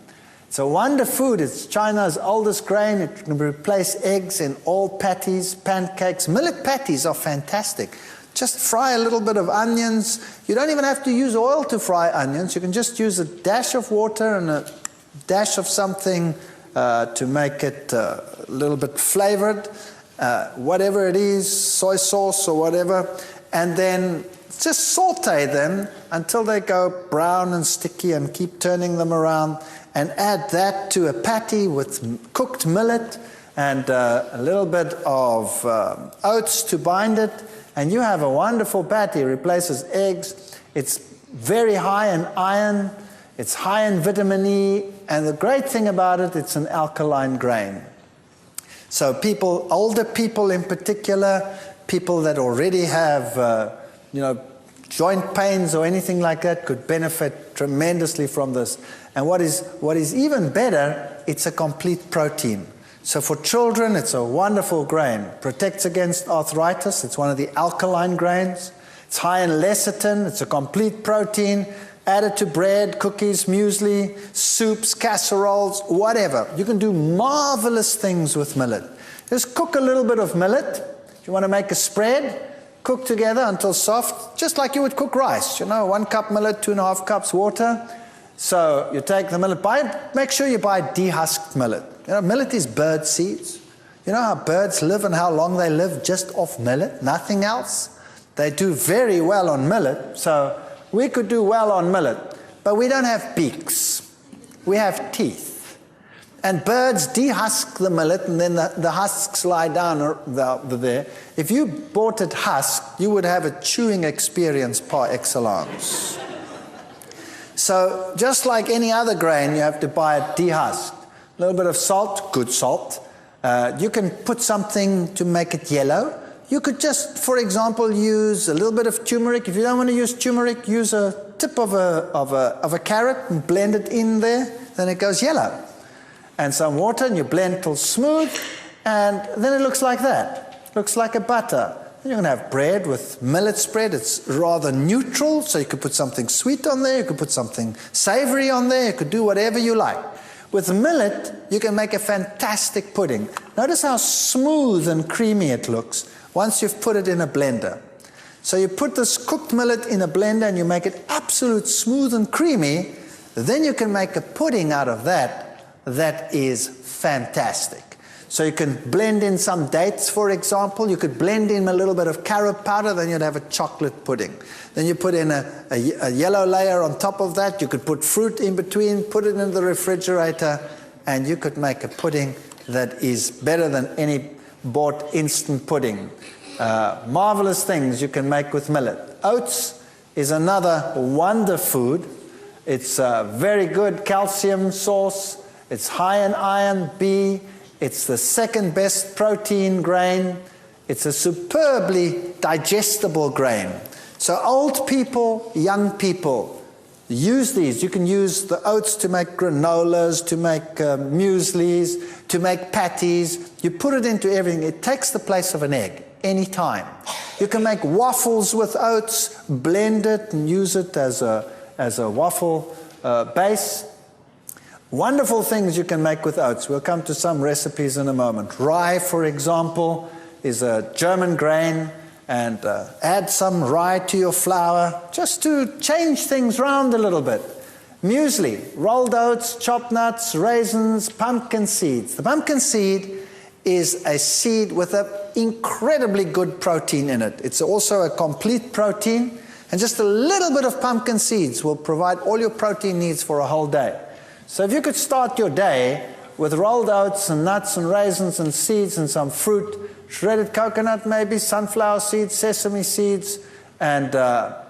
Speaker 1: It's a wonder food. It's China's oldest grain. It can replace eggs in all patties, pancakes. Millet patties are fantastic. Just fry a little bit of onions. You don't even have to use oil to fry onions. You can just use a dash of water and a dash of something to make it a little bit flavored, whatever it is, soy sauce or whatever, and then just saute them until they go brown and sticky, and keep turning them around, and add that to a patty with cooked millet and a little bit of oats to bind it, and you have a wonderful patty. It replaces eggs. It's very high in iron. It's high in vitamin E, and the great thing about it, it's an alkaline grain. So people, older people in particular, people that already have, joint pains or anything like that, could benefit tremendously from this. And what is even better, it's a complete protein. So for children, it's a wonderful grain. Protects against arthritis. It's one of the alkaline grains. It's high in lecithin. It's a complete protein. Add it to bread, cookies, muesli, soups, casseroles, whatever. You can do marvelous things with millet. Just cook a little bit of millet. If you want to make a spread, cook together until soft, just like you would cook rice. 1 cup millet, 2.5 cups water. So you take the millet, make sure you buy dehusked millet. Millet is bird seeds. You know how birds live and how long they live just off millet, nothing else? They do very well on millet, so we could do well on millet, but we don't have beaks. We have teeth. And birds dehusk the millet, and then the husks lie down there. If you bought it husked, you would have a chewing experience par excellence. So just like any other grain, you have to buy it dehusked. A little bit of salt, good salt, You can put something to make it yellow. You could just, for example, use a little bit of turmeric. If you don't want to use turmeric, use a tip of a carrot and blend it in there, then it goes yellow. And some water, and you blend till smooth, and then it looks like that. Looks like a butter. And you can have bread with millet spread. It's rather neutral, so you could put something sweet on there, you could put something savory on there, you could do whatever you like. With millet, you can make a fantastic pudding. Notice how smooth and creamy it looks once you've put it in a blender. So you put this cooked millet in a blender and you make it absolute smooth and creamy, then you can make a pudding out of that that is fantastic. So you can blend in some dates, for example. You could blend in a little bit of carob powder, then you'd have a chocolate pudding. Then you put in a yellow layer on top of that. You could put fruit in between, put it in the refrigerator, and you could make a pudding that is better than any bought instant pudding. Marvelous things you can make with millet. Oats is another wonder food. It's a very good calcium source. It's high in iron, B. It's the second best protein grain. It's a superbly digestible grain. So old people, young people, use these. You can use the oats to make granolas, to make mueslis, to make patties. You put it into everything. It takes the place of an egg anytime. You can make waffles with oats, blend it and use it as a waffle base. Wonderful things you can make with oats. We'll come to some recipes in a moment. Rye, for example, is a German grain, and add some rye to your flour just to change things around a little bit. Muesli, rolled oats, chopped nuts, raisins, pumpkin seeds. The pumpkin seed is a seed with an incredibly good protein in it. It's also a complete protein, and just a little bit of pumpkin seeds will provide all your protein needs for a whole day. So if you could start your day with rolled oats and nuts and raisins and seeds and some fruit, shredded coconut maybe, sunflower seeds, sesame seeds, and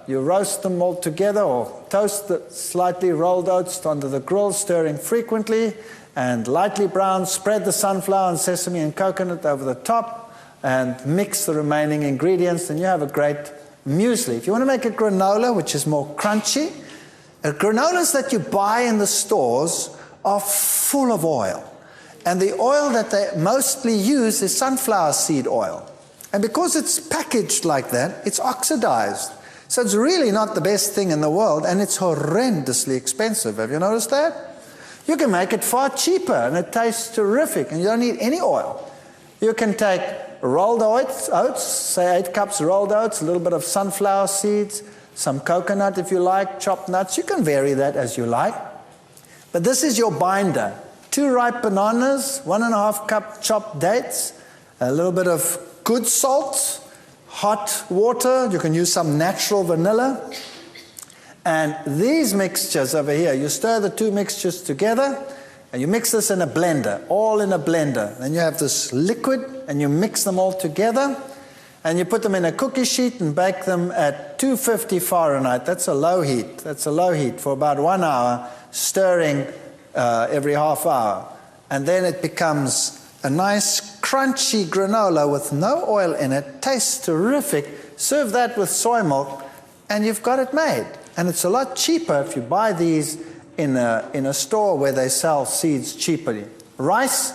Speaker 1: you roast them all together or toast the slightly rolled oats under the grill, stirring frequently, and lightly brown, spread the sunflower and sesame and coconut over the top and mix the remaining ingredients, and you have a great muesli. If you want to make a granola, which is more crunchy, granolas that you buy in the stores are full of oil. And the oil that they mostly use is sunflower seed oil. And because it's packaged like that, it's oxidized. So it's really not the best thing in the world, and it's horrendously expensive. Have you noticed that? You can make it far cheaper, and it tastes terrific, and you don't need any oil. You can take rolled oats, say 8 cups rolled oats, a little bit of sunflower seeds, some coconut if you like, chopped nuts. You can vary that as you like. But this is your binder. 2 ripe bananas, 1.5 cup chopped dates, a little bit of good salt, hot water. You can use some natural vanilla. And these mixtures over here, you stir the 2 mixtures together, and you mix this in a blender, all in a blender. Then you have this liquid, and you mix them all together. And you put them in a cookie sheet and bake them at 250 Fahrenheit. That's a low heat. That's a low heat for about 1 hour, stirring every half hour. And then it becomes a nice crunchy granola with no oil in it. Tastes terrific. Serve that with soy milk and you've got it made. And it's a lot cheaper if you buy these in a store where they sell seeds cheaply. Rice,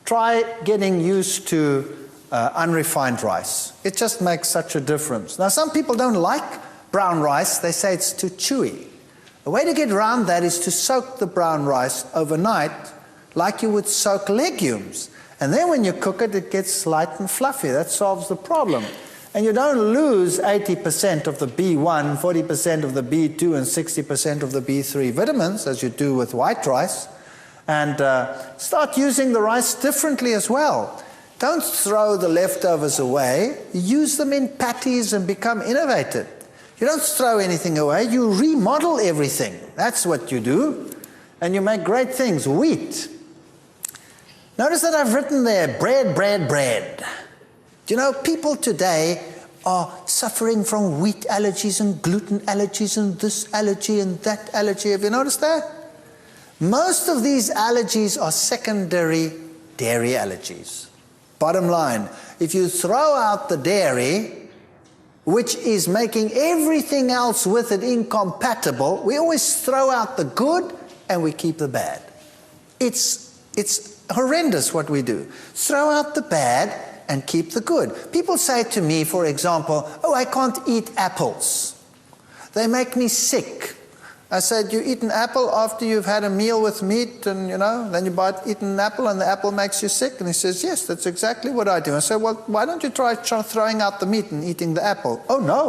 Speaker 1: try getting used to unrefined rice. It just makes such a difference. Now, some people don't like brown rice. They say it's too chewy. The way to get around that is to soak the brown rice overnight like you would soak legumes. And then when you cook it, it gets light and fluffy. That solves the problem. And you don't lose 80% of the B1, 40% of the B2, and 60% of the B3 vitamins, as you do with white rice. And start using the rice differently as well. Don't throw the leftovers away. Use them in patties and become innovative. You don't throw anything away. You remodel everything. That's what you do. And you make great things. Wheat. Notice that I've written there, bread, bread, bread. Do you know, people today are suffering from wheat allergies and gluten allergies and this allergy and that allergy. Have you noticed that? Most of these allergies are secondary dairy allergies. Bottom line, if you throw out the dairy, which is making everything else with it incompatible, we always throw out the good and we keep the bad. It's horrendous what we do. Throw out the bad and keep the good. People say to me, for example, oh, I can't eat apples. They make me sick. I said, you eat an apple after you've had a meal with meat and, then you eat an apple and the apple makes you sick? And he says, yes, that's exactly what I do. I said, well, why don't you try throwing out the meat and eating the apple? Oh, no.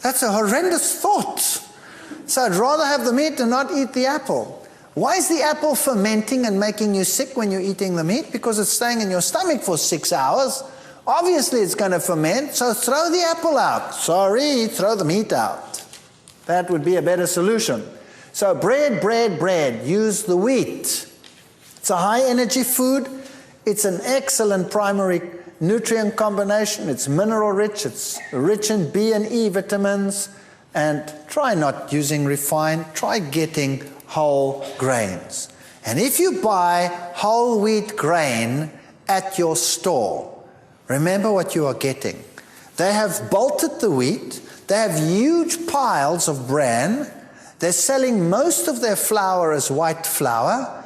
Speaker 1: That's a horrendous thought. So I'd rather have the meat and not eat the apple. Why is the apple fermenting and making you sick when you're eating the meat? Because it's staying in your stomach for 6 hours. Obviously it's going to ferment, so throw the apple out. Sorry, throw the meat out. That would be a better solution. So bread, use the wheat. It's a high energy food. It's an excellent primary nutrient combination. It's mineral rich. It's rich in B and E vitamins. And try not using refined. Try getting whole grains. And if you buy whole wheat grain at your store, remember what you are getting. They have bolted the wheat. They have huge piles of bran. They're selling most of their flour as white flour,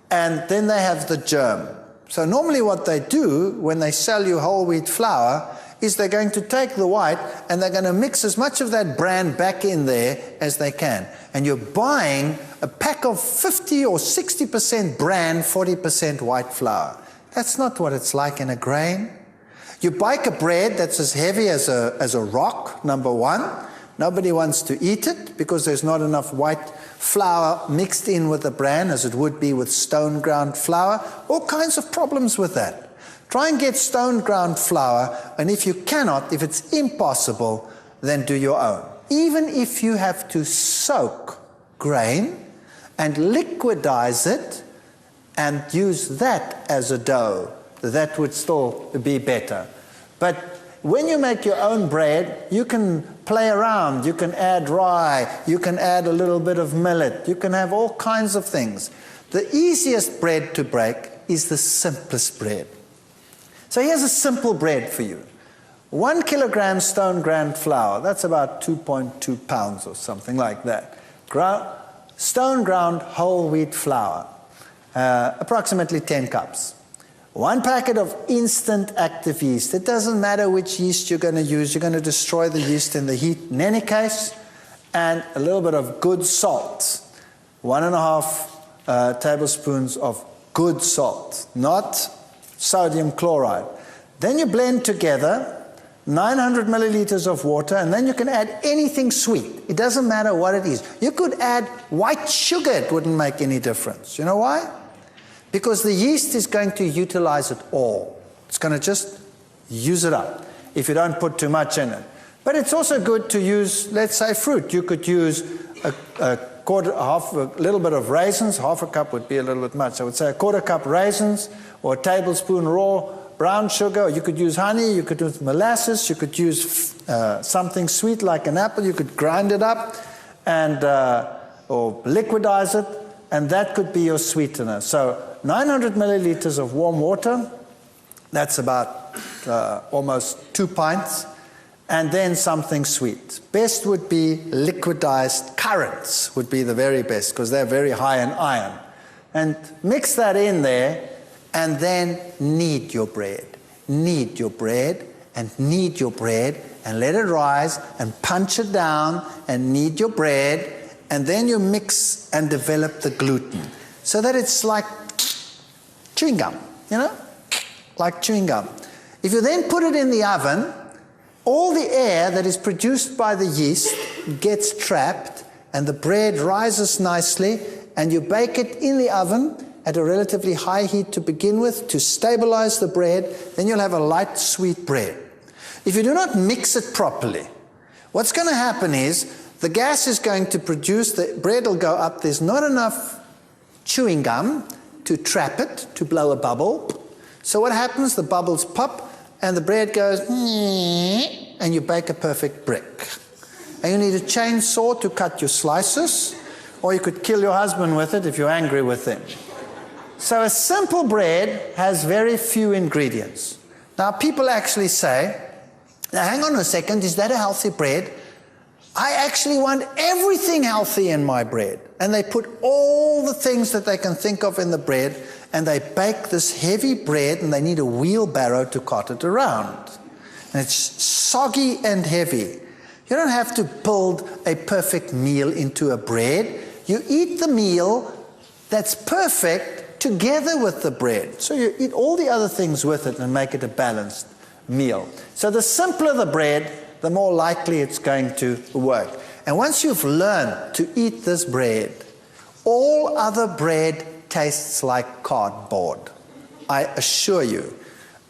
Speaker 1: and then they have the germ. So normally what they do when they sell you whole wheat flour is they're going to take the white and they're going to mix as much of that bran back in there as they can. And you're buying a pack of 50 or 60% bran, 40% white flour. That's not what it's like in a grain. You bake a bread that's as heavy as a rock, number one. Nobody wants to eat it because there's not enough white flour mixed in with the bran as it would be with stone ground flour. All kinds of problems with that. Try and get stone ground flour, and if you cannot, if it's impossible, then do your own. Even if you have to soak grain and liquidize it and use that as a dough, that would still be better. But when you make your own bread, you can play around. You can add rye. You can add a little bit of millet. You can have all kinds of things. The easiest bread to break is the simplest bread. So here's a simple bread for you. 1 kilogram stone ground flour, that's about 2.2 pounds or something like that. Stone ground whole wheat flour, approximately 10 cups. 1 packet of instant active yeast. It doesn't matter which yeast you're going to use. You're going to destroy the yeast in the heat in any case. And a little bit of good salt. 1.5 tablespoons of good salt, not sodium chloride. Then you blend together 900 milliliters of water, and then you can add anything sweet. It doesn't matter what it is. You could add white sugar. It wouldn't make any difference. You know why? Because the yeast is going to utilize it all. It's going to just use it up if you don't put too much in it. But it's also good to use, let's say, fruit. You could use a little bit of raisins. Half a cup would be a little bit much. I would say a 1/4 cup raisins, or a tablespoon raw brown sugar. Or you could use honey. You could use molasses. You could use something sweet like an apple. You could grind it up and or liquidize it, and that could be your sweetener. So 900 milliliters of warm water, that's about almost 2 pints, and then something sweet. Best would be liquidized currants would be the very best because they're very high in iron. And mix that in there, and then knead your bread. Knead your bread, and knead your bread, and let it rise, and punch it down, and knead your bread, and then you mix and develop the gluten so that it's like chewing gum, like chewing gum. If you then put it in the oven, all the air that is produced by the yeast gets trapped, and the bread rises nicely, and you bake it in the oven at a relatively high heat to begin with to stabilize the bread. Then you'll have a light, sweet bread. If you do not mix it properly, what's going to happen is the gas is going to produce, the bread will go up, there's not enough chewing gum to trap it, to blow a bubble. So what happens? The bubbles pop, and the bread goes, and you bake a perfect brick. And you need a chainsaw to cut your slices, or you could kill your husband with it if you're angry with him. So a simple bread has very few ingredients. Now people actually say, now hang on a second, is that a healthy bread? I actually want everything healthy in my bread. And they put all the things that they can think of in the bread, and they bake this heavy bread, and they need a wheelbarrow to cart it around. And it's soggy and heavy. You don't have to build a perfect meal into a bread. You eat the meal that's perfect together with the bread. So you eat all the other things with it and make it a balanced meal. So the simpler the bread, the more likely it's going to work. And once you've learned to eat this bread, all other bread tastes like cardboard. I assure you.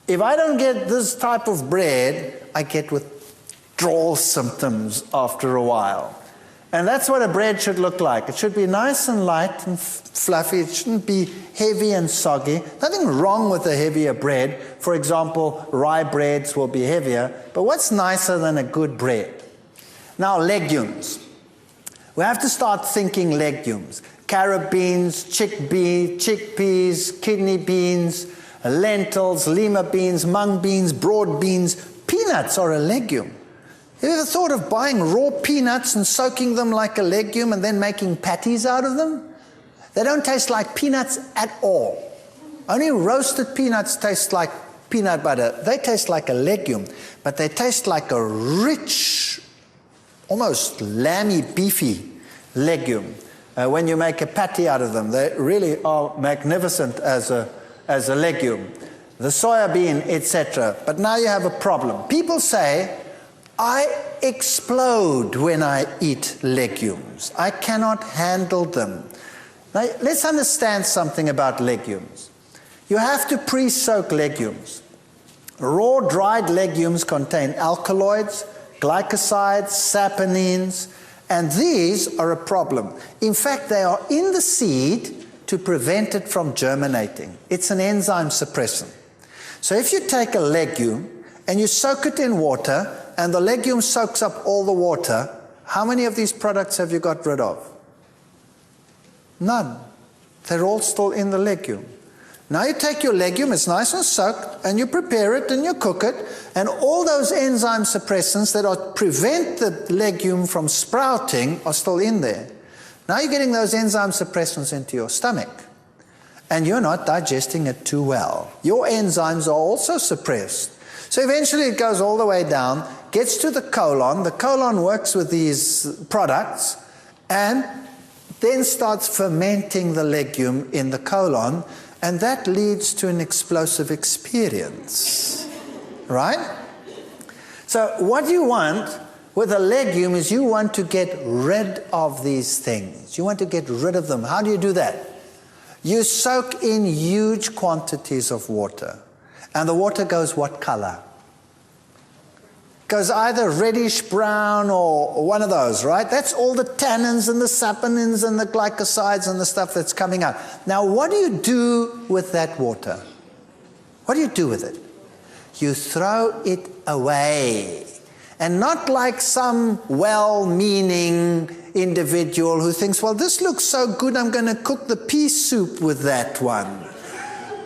Speaker 1: If I don't get this type of bread, I get withdrawal symptoms after a while. And that's what a bread should look like. It should be nice and light and fluffy. It shouldn't be heavy and soggy. Nothing wrong with a heavier bread. For example, rye breads will be heavier. But what's nicer than a good bread? Now, legumes. We have to start thinking legumes. Carrot beans, chickpeas, kidney beans, lentils, lima beans, mung beans, broad beans. Peanuts are a legume. Have you ever thought of buying raw peanuts and soaking them like a legume and then making patties out of them? They don't taste like peanuts at all. Only roasted peanuts taste like peanut butter. They taste like a legume, but they taste like a rich, almost lamby, beefy legume. When you make a patty out of them, they really are magnificent as a legume. The soya bean, etc. But now you have a problem. People say, I explode when I eat legumes. I cannot handle them. Now, let's understand something about legumes. You have to pre-soak legumes. Raw dried legumes contain alkaloids, glycosides, saponins, and these are a problem. In fact, they are in the seed to prevent it from germinating. It's an enzyme suppressant. So if you take a legume and you soak it in water, and the legume soaks up all the water, how many of these products have you got rid of? None. They're all still in the legume. Now you take your legume, it's nice and soaked, and you prepare it and you cook it, and all those enzyme suppressants that prevent the legume from sprouting are still in there. Now you're getting those enzyme suppressants into your stomach, and you're not digesting it too well. Your enzymes are also suppressed. So eventually it goes all the way down, gets to the colon. The colon works with these products and then starts fermenting the legume in the colon, and that leads to an explosive experience, right? So what you want with a legume is you want to get rid of these things. You want to get rid of them. How do you do that? You soak in huge quantities of water. And the water goes what color? Goes either reddish brown or one of those, right? That's all the tannins and the saponins and the glycosides and the stuff that's coming out. Now, what do you do with that water? What do you do with it? You throw it away. And not like some well-meaning individual who thinks, well, this looks so good, I'm going to cook the pea soup with that one.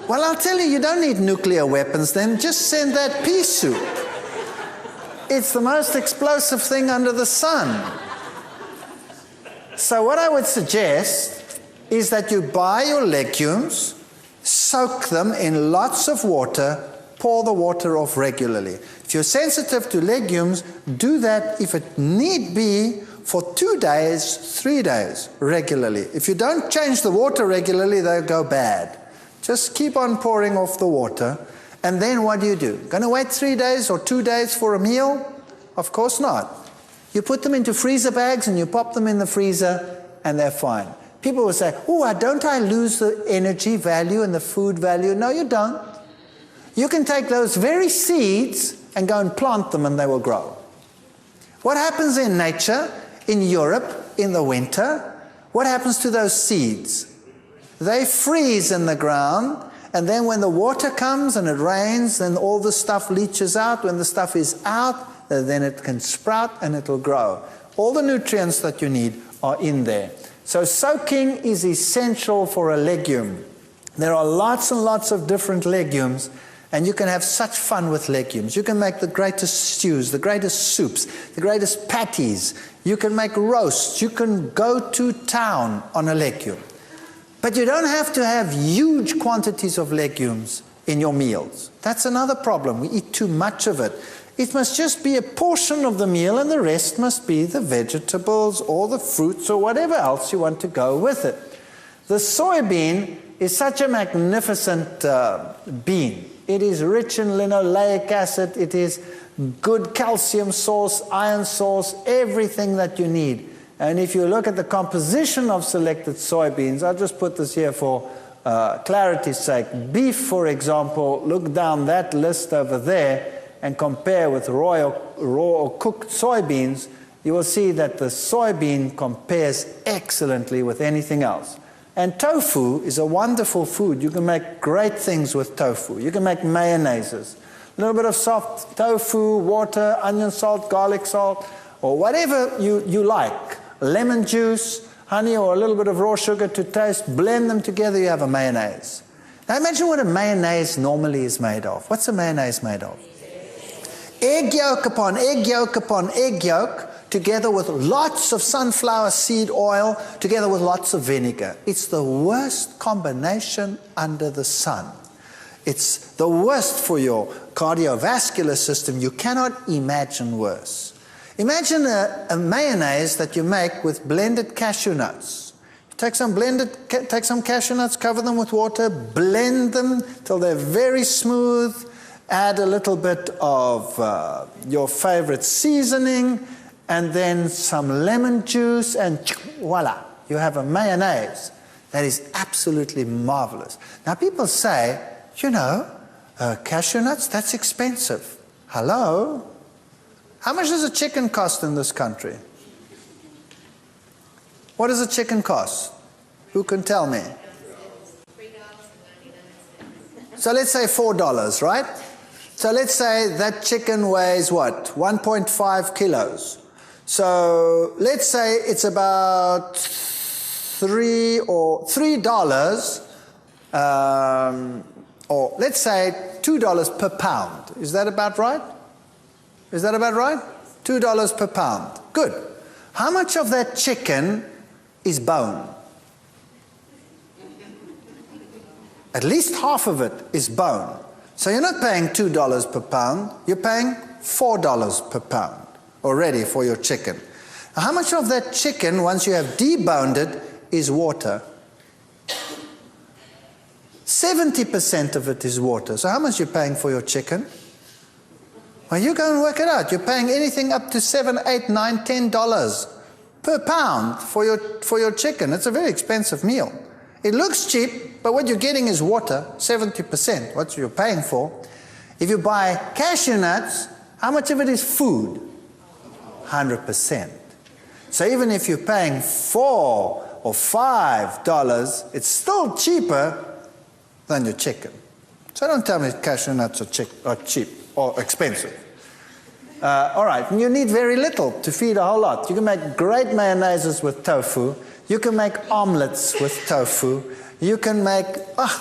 Speaker 1: Well, I'll tell you, you don't need nuclear weapons then. Just send that pea soup. It's the most explosive thing under the sun. So what I would suggest is that you buy your legumes, soak them in lots of water, pour the water off regularly. If you're sensitive to legumes, do that if it need be for 2 days, 3 days regularly. If you don't change the water regularly, they'll go bad. Just keep on pouring off the water, and then what do? Going to wait 3 days or 2 days for a meal? Of course not. You put them into freezer bags and you pop them in the freezer and they're fine. People will say, oh, don't I lose the energy value and the food value? No, you don't. You can take those very seeds and go and plant them and they will grow. What happens in nature, in Europe, in the winter? What happens to those seeds? They freeze in the ground, and then when the water comes and it rains, then all the stuff leaches out. When the stuff is out, then it can sprout and it will grow. All the nutrients that you need are in there. So soaking is essential for a legume. There are lots and lots of different legumes, and you can have such fun with legumes. You can make the greatest stews, the greatest soups, the greatest patties. You can make roasts. You can go to town on a legume. But you don't have to have huge quantities of legumes in your meals. That's another problem. We eat too much of it. It must just be a portion of the meal, and the rest must be the vegetables or the fruits or whatever else you want to go with it. The soybean is such a magnificent bean. It is rich in linoleic acid. It is good calcium source, iron source, everything that you need. And if you look at the composition of selected soybeans, I'll just put this here for clarity's sake. Beef, for example, look down that list over there and compare with raw or cooked soybeans, you will see that the soybean compares excellently with anything else. And tofu is a wonderful food. You can make great things with tofu. You can make mayonnaises. A little bit of soft tofu, water, onion salt, garlic salt, or whatever you like. Lemon juice, honey, or a little bit of raw sugar to taste. Blend them together, you have a mayonnaise. Now imagine what a mayonnaise normally is made of. What's a mayonnaise made of? Egg yolk upon egg yolk upon egg yolk, together with lots of sunflower seed oil, together with lots of vinegar. It's the worst combination under the sun. It's the worst for your cardiovascular system. You cannot imagine worse. Imagine a mayonnaise that you make with blended cashew nuts. Take some cashew nuts, cover them with water, blend them till they're very smooth, add a little bit of your favorite seasoning, and then some lemon juice, and voila, you have a mayonnaise that is absolutely marvelous. Now people say, cashew nuts, that's expensive. Hello? How much does a chicken cost in this country? What does a chicken cost? Who can tell me? So let's say $4, right? So let's say that chicken weighs what? 1.5 kilos. So let's say it's about $3, or let's say $2 per pound. Is that about right? Is that about right? $2 per pound. Good. How much of that chicken is bone? At least half of it is bone. So you're not paying $2 per pound, you're paying $4 per pound already for your chicken. Now, how much of that chicken, once you have deboned it, is water? 70% of it is water. So how much are you paying for your chicken? Well, you go and work it out. You're paying anything up to $7, $8, $9, $10 per pound for your chicken. It's a very expensive meal. It looks cheap, but what you're getting is water, 70%, what you're paying for. If you buy cashew nuts, how much of it is food? 100%. So even if you're paying $4 or $5, it's still cheaper than your chicken. So don't tell me cashew nuts are cheap or expensive. All right, and you need very little to feed a whole lot. You can make great mayonnaises with tofu. You can make omelets with tofu. You can make,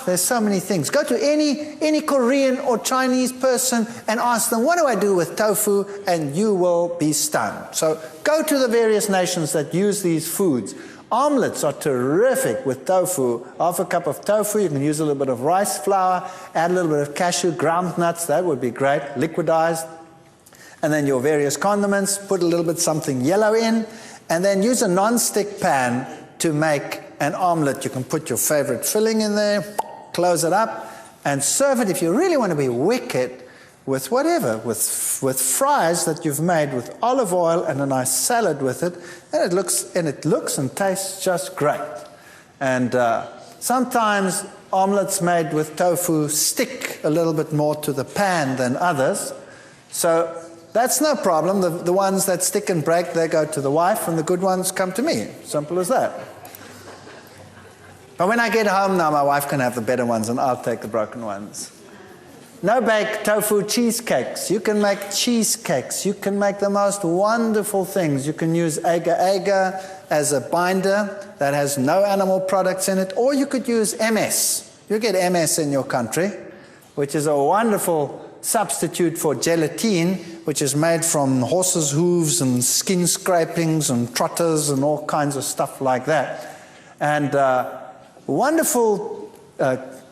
Speaker 1: there's so many things. Go to any Korean or Chinese person and ask them, what do I do with tofu? And you will be stunned. So go to the various nations that use these foods. Omelets are terrific with tofu. Half a cup of tofu, you can use a little bit of rice flour, add a little bit of cashew, ground nuts, that would be great, liquidized. And then your various condiments, put a little bit something yellow in, and then use a non-stick pan to make an omelet. You can put your favorite filling in there, close it up, and serve it, if you really want to be wicked, with whatever, with fries that you've made with olive oil and a nice salad with it, and it looks and tastes just great. And sometimes omelets made with tofu stick a little bit more to the pan than others, so that's no problem. The ones that stick and break, they go to the wife, and the good ones come to me. Simple as that. But when I get home now, my wife can have the better ones, and I'll take the broken ones. No-bake tofu cheesecakes. You can make cheesecakes. You can make the most wonderful things. You can use agar-agar as a binder that has no animal products in it, or you could use MS. You get MS in your country, which is a wonderful substitute for gelatine, which is made from horses' hooves and skin scrapings and trotters and all kinds of stuff like that. And wonderful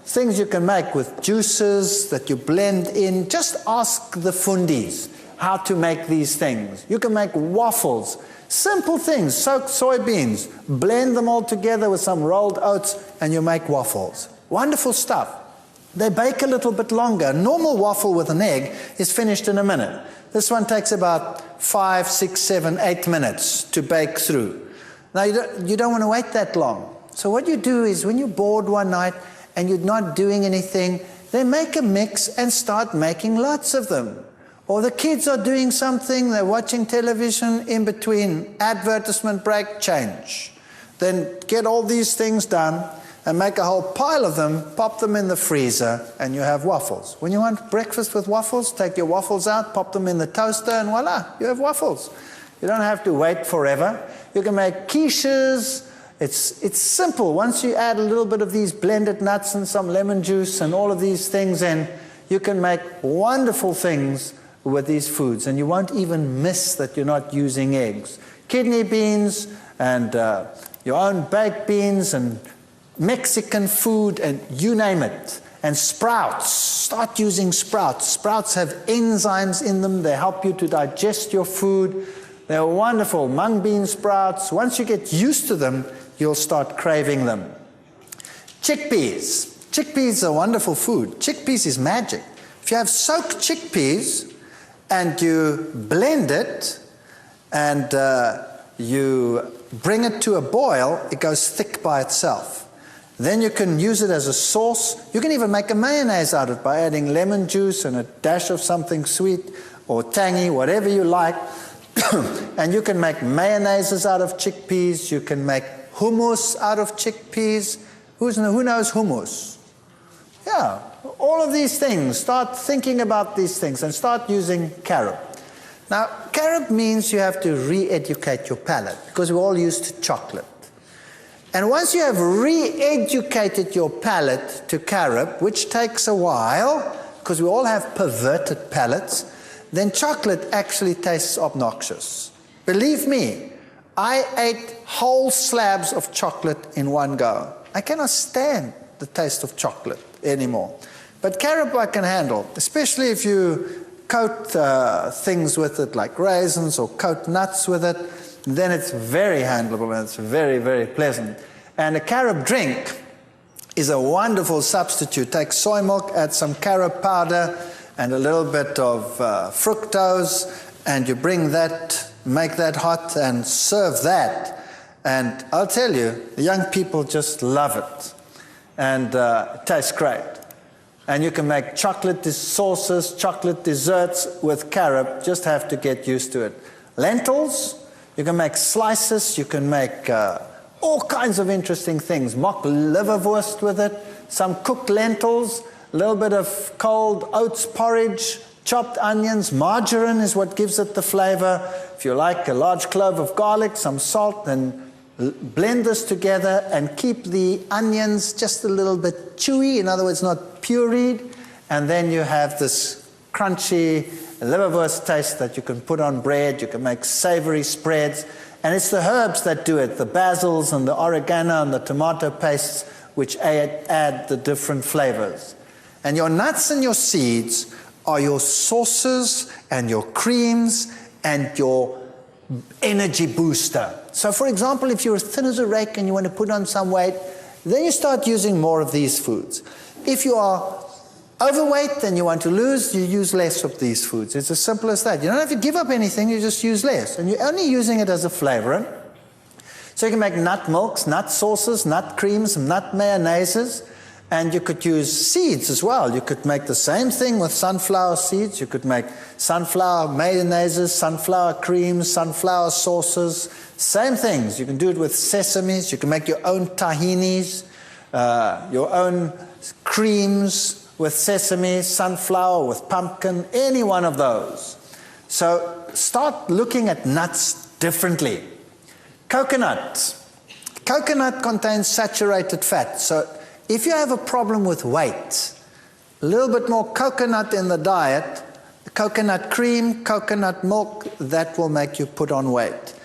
Speaker 1: things you can make with juices that you blend in. Just ask the fundis how to make these things. You can make waffles. Simple things. Soak soybeans, blend them all together with some rolled oats, and you make waffles. Wonderful stuff. They bake a little bit longer. A normal waffle with an egg is finished in a minute. This one takes about 5, 6, 7, 8 minutes to bake through. Now, you don't want to wait that long. So what you do is when you're bored one night and you're not doing anything, then make a mix and start making lots of them. Or the kids are doing something, they're watching television, in between advertisement break, change. Then get all these things done and make a whole pile of them, pop them in the freezer, and you have waffles. When you want breakfast with waffles, take your waffles out, pop them in the toaster, and voila, you have waffles. You don't have to wait forever. You can make quiches. It's simple. Once you add a little bit of these blended nuts and some lemon juice and all of these things in, you can make wonderful things with these foods, and you won't even miss that you're not using eggs. Kidney beans and your own baked beans and Mexican food and you name it. And sprouts. Start using sprouts. Sprouts have enzymes in them. They help you to digest your food. They're wonderful. Mung bean sprouts. Once you get used to them, you'll start craving them. Chickpeas. Chickpeas are wonderful food. Chickpeas is magic. If you have soaked chickpeas and you blend it and you bring it to a boil, it goes thick by itself. Then you can use it as a sauce. You can even make a mayonnaise out of it by adding lemon juice and a dash of something sweet or tangy, whatever you like. And you can make mayonnaises out of chickpeas. You can make hummus out of chickpeas. Who knows hummus? Yeah, all of these things. Start thinking about these things and start using carob. Now, carob means you have to re-educate your palate because we're all used to chocolate. And once you have re-educated your palate to carob, which takes a while, because we all have perverted palates, then chocolate actually tastes obnoxious. Believe me, I ate whole slabs of chocolate in one go. I cannot stand the taste of chocolate anymore. But carob I can handle, especially if you coat things with it like raisins or coat nuts with it. Then it's very handleable and it's very, very pleasant. And a carob drink is a wonderful substitute. Take soy milk, add some carob powder and a little bit of fructose, and you bring that, make that hot and serve that. And I'll tell you, the young people just love it. And it tastes great. And you can make chocolate sauces, chocolate desserts with carob. Just have to get used to it. Lentils, you can make slices, you can make all kinds of interesting things. Mock liverwurst with it, some cooked lentils, a little bit of cold oats porridge, chopped onions. Margarine is what gives it the flavor. If you like a large clove of garlic, some salt, and blend this together and keep the onions just a little bit chewy, in other words, not pureed. And then you have this crunchy liverwurst taste that you can put on bread. You can make savory spreads. And it's the herbs that do it, the basils and the oregano and the tomato pastes, which add the different flavors. And your nuts and your seeds are your sauces and your creams and your energy booster. So for example, if you're thin as a rake and you want to put on some weight, then you start using more of these foods. If you are overweight and you want to lose, you use less of these foods. It's as simple as that. You don't have to give up anything, you just use less. And you're only using it as a flavorant. So you can make nut milks, nut sauces, nut creams, nut mayonnaises. And you could use seeds as well. You could make the same thing with sunflower seeds. You could make sunflower mayonnaises, sunflower creams, sunflower sauces. Same things. You can do it with sesames. You can make your own tahinis, your own creams with sesame, sunflower, with pumpkin, any one of those. So start looking at nuts differently. Coconut. Coconut contains saturated fat. So if you have a problem with weight, a little bit more coconut in the diet, coconut cream, coconut milk, that will make you put on weight.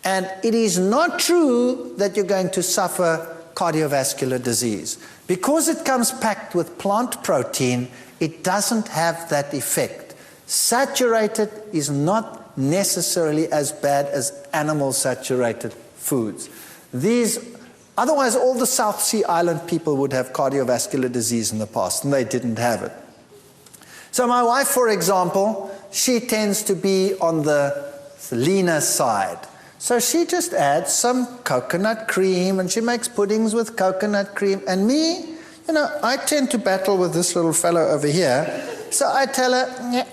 Speaker 1: And it is not true that you're going to suffer cardiovascular disease. Because it comes packed with plant protein, it doesn't have that effect. Saturated is not necessarily as bad as animal saturated foods. Otherwise all the South Sea Island people would have cardiovascular disease in the past, and they didn't have it. So my wife, for example, she tends to be on the leaner side. So she just adds some coconut cream, and she makes puddings with coconut cream. And me, I tend to battle with this little fellow over here. So I tell her,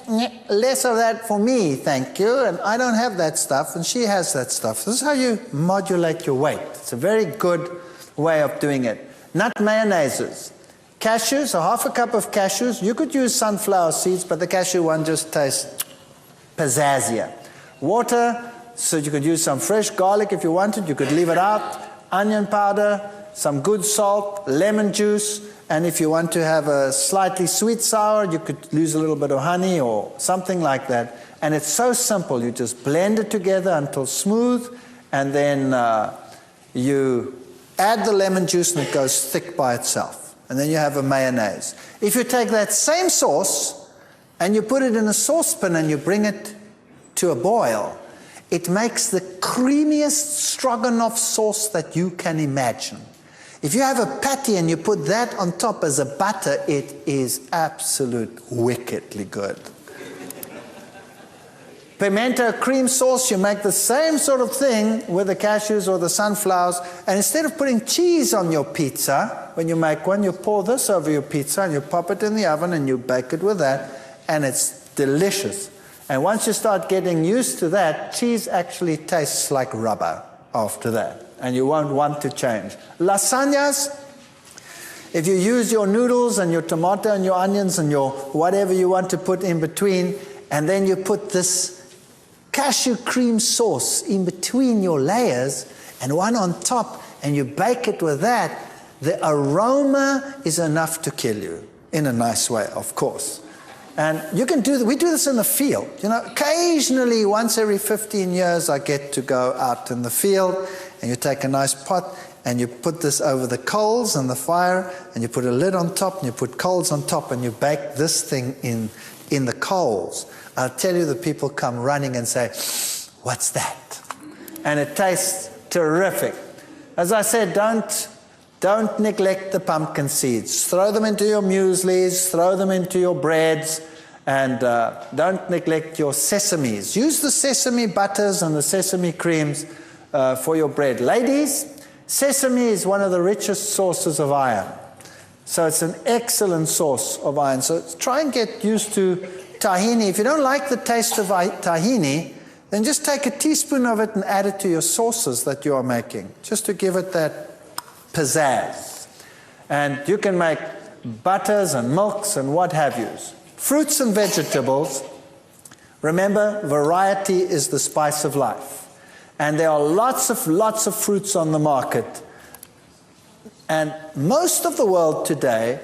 Speaker 1: less of that for me, thank you. And I don't have that stuff, and she has that stuff. This is how you modulate your weight. It's a very good way of doing it. Nut mayonnaises. Cashews, so half a cup of cashews. You could use sunflower seeds, but the cashew one just tastes pizzazier. Water, so you could use some fresh garlic if you wanted. You could leave it out. Onion powder, some good salt, lemon juice, and if you want to have a slightly sweet sour, you could use a little bit of honey or something like that. And it's so simple. You just blend it together until smooth, and then you add the lemon juice, and it goes thick by itself. And then you have a mayonnaise. If you take that same sauce and you put it in a saucepan and you bring it to a boil, it makes the creamiest stroganoff sauce that you can imagine. If you have a patty and you put that on top as a butter, it is absolute wickedly good. Pimento cream sauce, you make the same sort of thing with the cashews or the sunflowers, and instead of putting cheese on your pizza, when you make one, you pour this over your pizza and you pop it in the oven and you bake it with that, and it's delicious. And once you start getting used to that, cheese actually tastes like rubber after that, and you won't want to change. Lasagnas, if you use your noodles and your tomato and your onions and your whatever you want to put in between, and then you put this cashew cream sauce in between your layers and one on top, and you bake it with that, the aroma is enough to kill you, in a nice way, of course. And you can do we do this in the field. Occasionally, once every 15 years, I get to go out in the field, and you take a nice pot and you put this over the coals and the fire, and you put a lid on top, and you put coals on top, and you bake this thing in the coals. I'll tell you, the people come running and say, "What's that?" And it tastes terrific. As I said, don't neglect the pumpkin seeds. Throw them into your mueslis, throw them into your breads, and don't neglect your sesames. Use the sesame butters and the sesame creams for your bread. Ladies, sesame is one of the richest sources of iron. So it's an excellent source of iron. So try and get used to tahini. If you don't like the taste of tahini, then just take a teaspoon of it and add it to your sauces that you are making, just to give it that pizzazz. And you can make butters and milks and what have yous. Fruits and vegetables. Remember, variety is the spice of life. And there are lots of fruits on the market. And most of the world today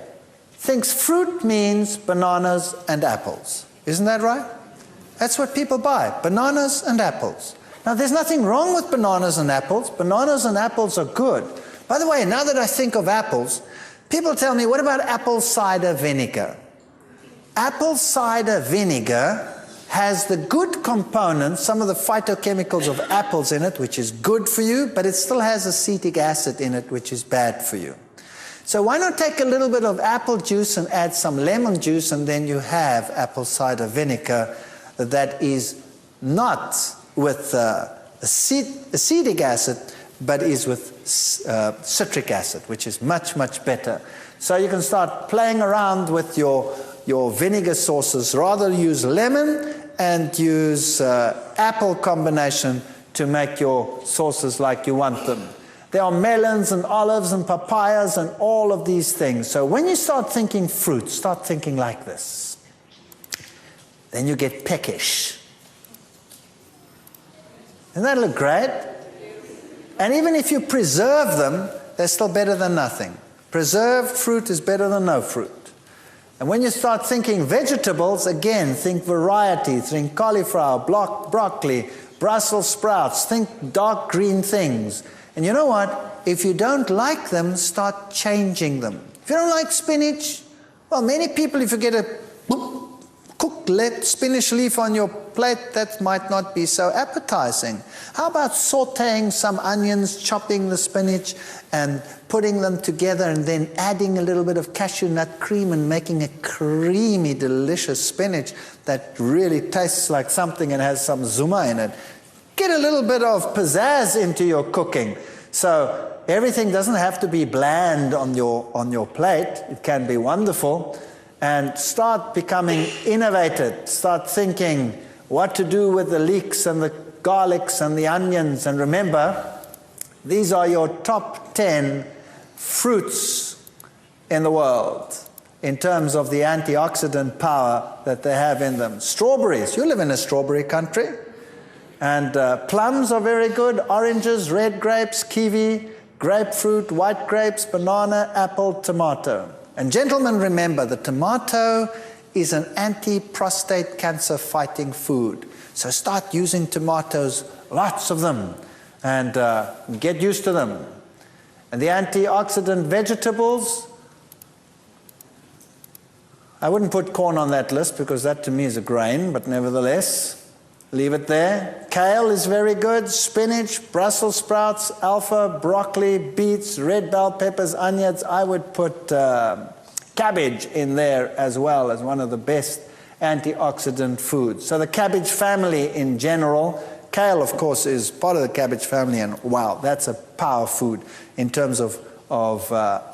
Speaker 1: thinks fruit means bananas and apples. Isn't that right? That's what people buy, bananas and apples. Now, there's nothing wrong with bananas and apples. Bananas and apples are good. By the way, now that I think of apples, people tell me, what about apple cider vinegar? Apple cider vinegar has the good components, some of the phytochemicals of apples in it, which is good for you, but it still has acetic acid in it, which is bad for you. So why not take a little bit of apple juice and add some lemon juice, and then you have apple cider vinegar that is not with acetic acid, but is with citric acid, which is much, much better. So you can start playing around with your vinegar sauces. Rather use lemon and use apple combination to make your sauces like you want them. There are melons and olives and papayas and all of these things. So when you start thinking fruit, start thinking like this. Then you get peckish. Doesn't that look great? And even if you preserve them, they're still better than nothing. Preserved fruit is better than no fruit. And when you start thinking vegetables, again, think variety, think cauliflower, broccoli, Brussels sprouts, think dark green things. And you know what? If you don't like them, start changing them. If you don't like spinach, well, many people, if you get a cooked spinach leaf on your plate, that might not be so appetizing. How about sauteing some onions, chopping the spinach, and putting them together and then adding a little bit of cashew nut cream and making a creamy, delicious spinach that really tastes like something and has some zuma in it. Get a little bit of pizzazz into your cooking. So everything doesn't have to be bland on your plate. It can be wonderful. And start becoming innovative. Start thinking what to do with the leeks and the garlics and the onions. And remember, these are your top 10 fruits in the world in terms of the antioxidant power that they have in them. Strawberries. You live in a strawberry country. And plums are very good. Oranges, red grapes, kiwi, grapefruit, white grapes, banana, apple, tomato. And gentlemen, remember, the tomato is an anti-prostate cancer fighting food. So start using tomatoes, lots of them, and get used to them. And the antioxidant vegetables, I wouldn't put corn on that list because that to me is a grain, but nevertheless, leave it there. Kale is very good. Spinach, Brussels sprouts, alpha, broccoli, beets, red bell peppers, onions. I would put cabbage in there as well as one of the best antioxidant foods. So the cabbage family in general, kale of course is part of the cabbage family, and wow, that's a power food in terms of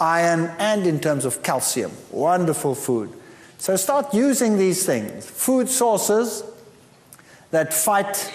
Speaker 1: iron and in terms of calcium. Wonderful food. So start using these things. Food sources that fight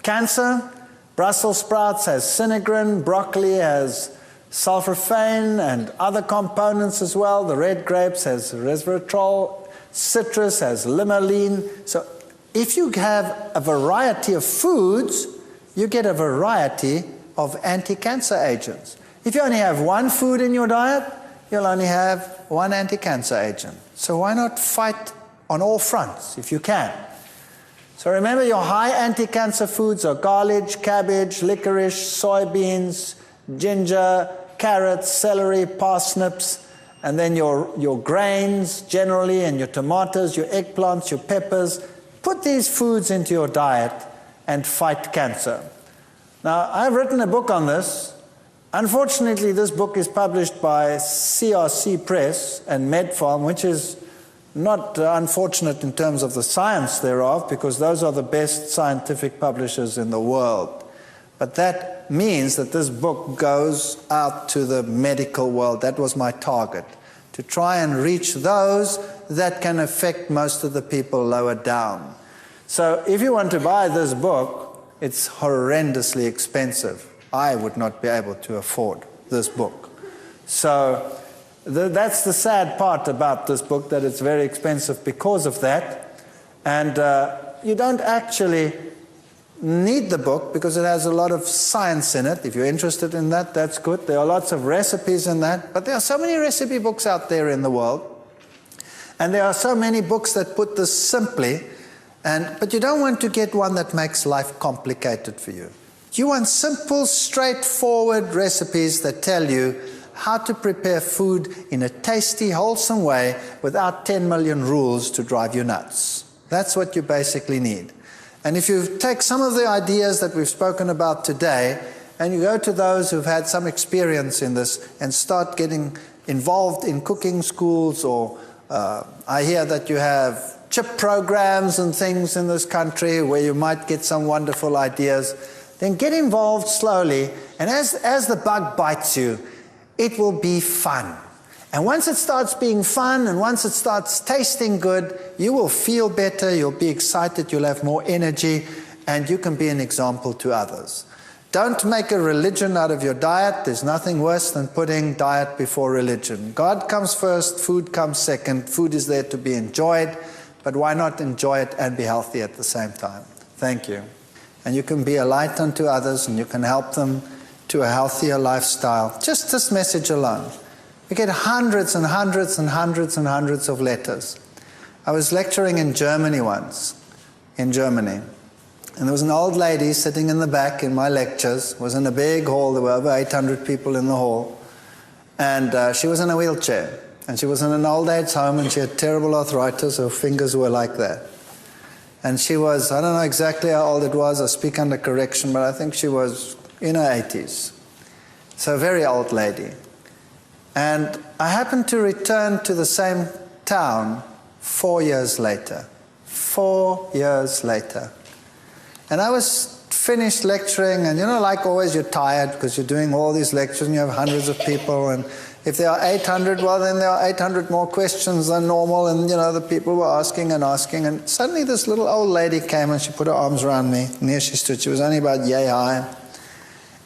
Speaker 1: cancer. Brussels sprouts has sinigrin, broccoli has sulforaphane and other components as well. The red grapes has resveratrol, citrus has limonene. So if you have a variety of foods, you get a variety of anti-cancer agents. If you only have one food in your diet, you'll only have one anti-cancer agent. So why not fight on all fronts if you can? So remember, your high anti-cancer foods are garlic, cabbage, licorice, soybeans, ginger, carrots, celery, parsnips, and then your grains generally, and your tomatoes, your eggplants, your peppers. Put these foods into your diet and fight cancer. Now, I've written a book on this. Unfortunately, this book is published by CRC Press and Medfarm, which is not unfortunate in terms of the science thereof, because those are the best scientific publishers in the world. But that means that this book goes out to the medical world. That was my target, to try and reach those that can affect most of the people lower down. So if you want to buy this book, it's horrendously expensive. I would not be able to afford this book. So that's the sad part about this book, that it's very expensive because of that. And you don't actually need the book because it has a lot of science in it. If you're interested in that, that's good. There are lots of recipes in that. But there are so many recipe books out there in the world. And there are so many books that put this simply. But you don't want to get one that makes life complicated for you. You want simple, straightforward recipes that tell you how to prepare food in a tasty, wholesome way without 10 million rules to drive you nuts. That's what you basically need. And if you take some of the ideas that we've spoken about today, and you go to those who've had some experience in this and start getting involved in cooking schools, or I hear that you have chip programs and things in this country where you might get some wonderful ideas, then get involved slowly, and as the bug bites you, it will be fun. And once it starts being fun, and once it starts tasting good, you will feel better, you'll be excited, you'll have more energy, and you can be an example to others. Don't make a religion out of your diet. There's nothing worse than putting diet before religion. God comes first, food comes second. Food is there to be enjoyed, but why not enjoy it and be healthy at the same time? Thank you. And you can be a light unto others, and you can help them to a healthier lifestyle. Just this message alone. We get hundreds and hundreds and hundreds and hundreds of letters. I was lecturing in Germany once, and there was an old lady sitting in the back in my lectures. It was in a big hall. There were over 800 people in the hall. And she was in a wheelchair. And she was in an old age home, and she had terrible arthritis. Her fingers were like that. And she was, I don't know exactly how old it was. I speak under correction, but I think she was in her 80s. So a very old lady. And I happened to return to the same town 4 years later. 4 years later. And I was finished lecturing, and like always, you're tired because you're doing all these lectures and you have hundreds of people, and if there are 800, well, then there are 800 more questions than normal, and the people were asking, and suddenly this little old lady came and she put her arms around me, and here she stood. She was only about yay high,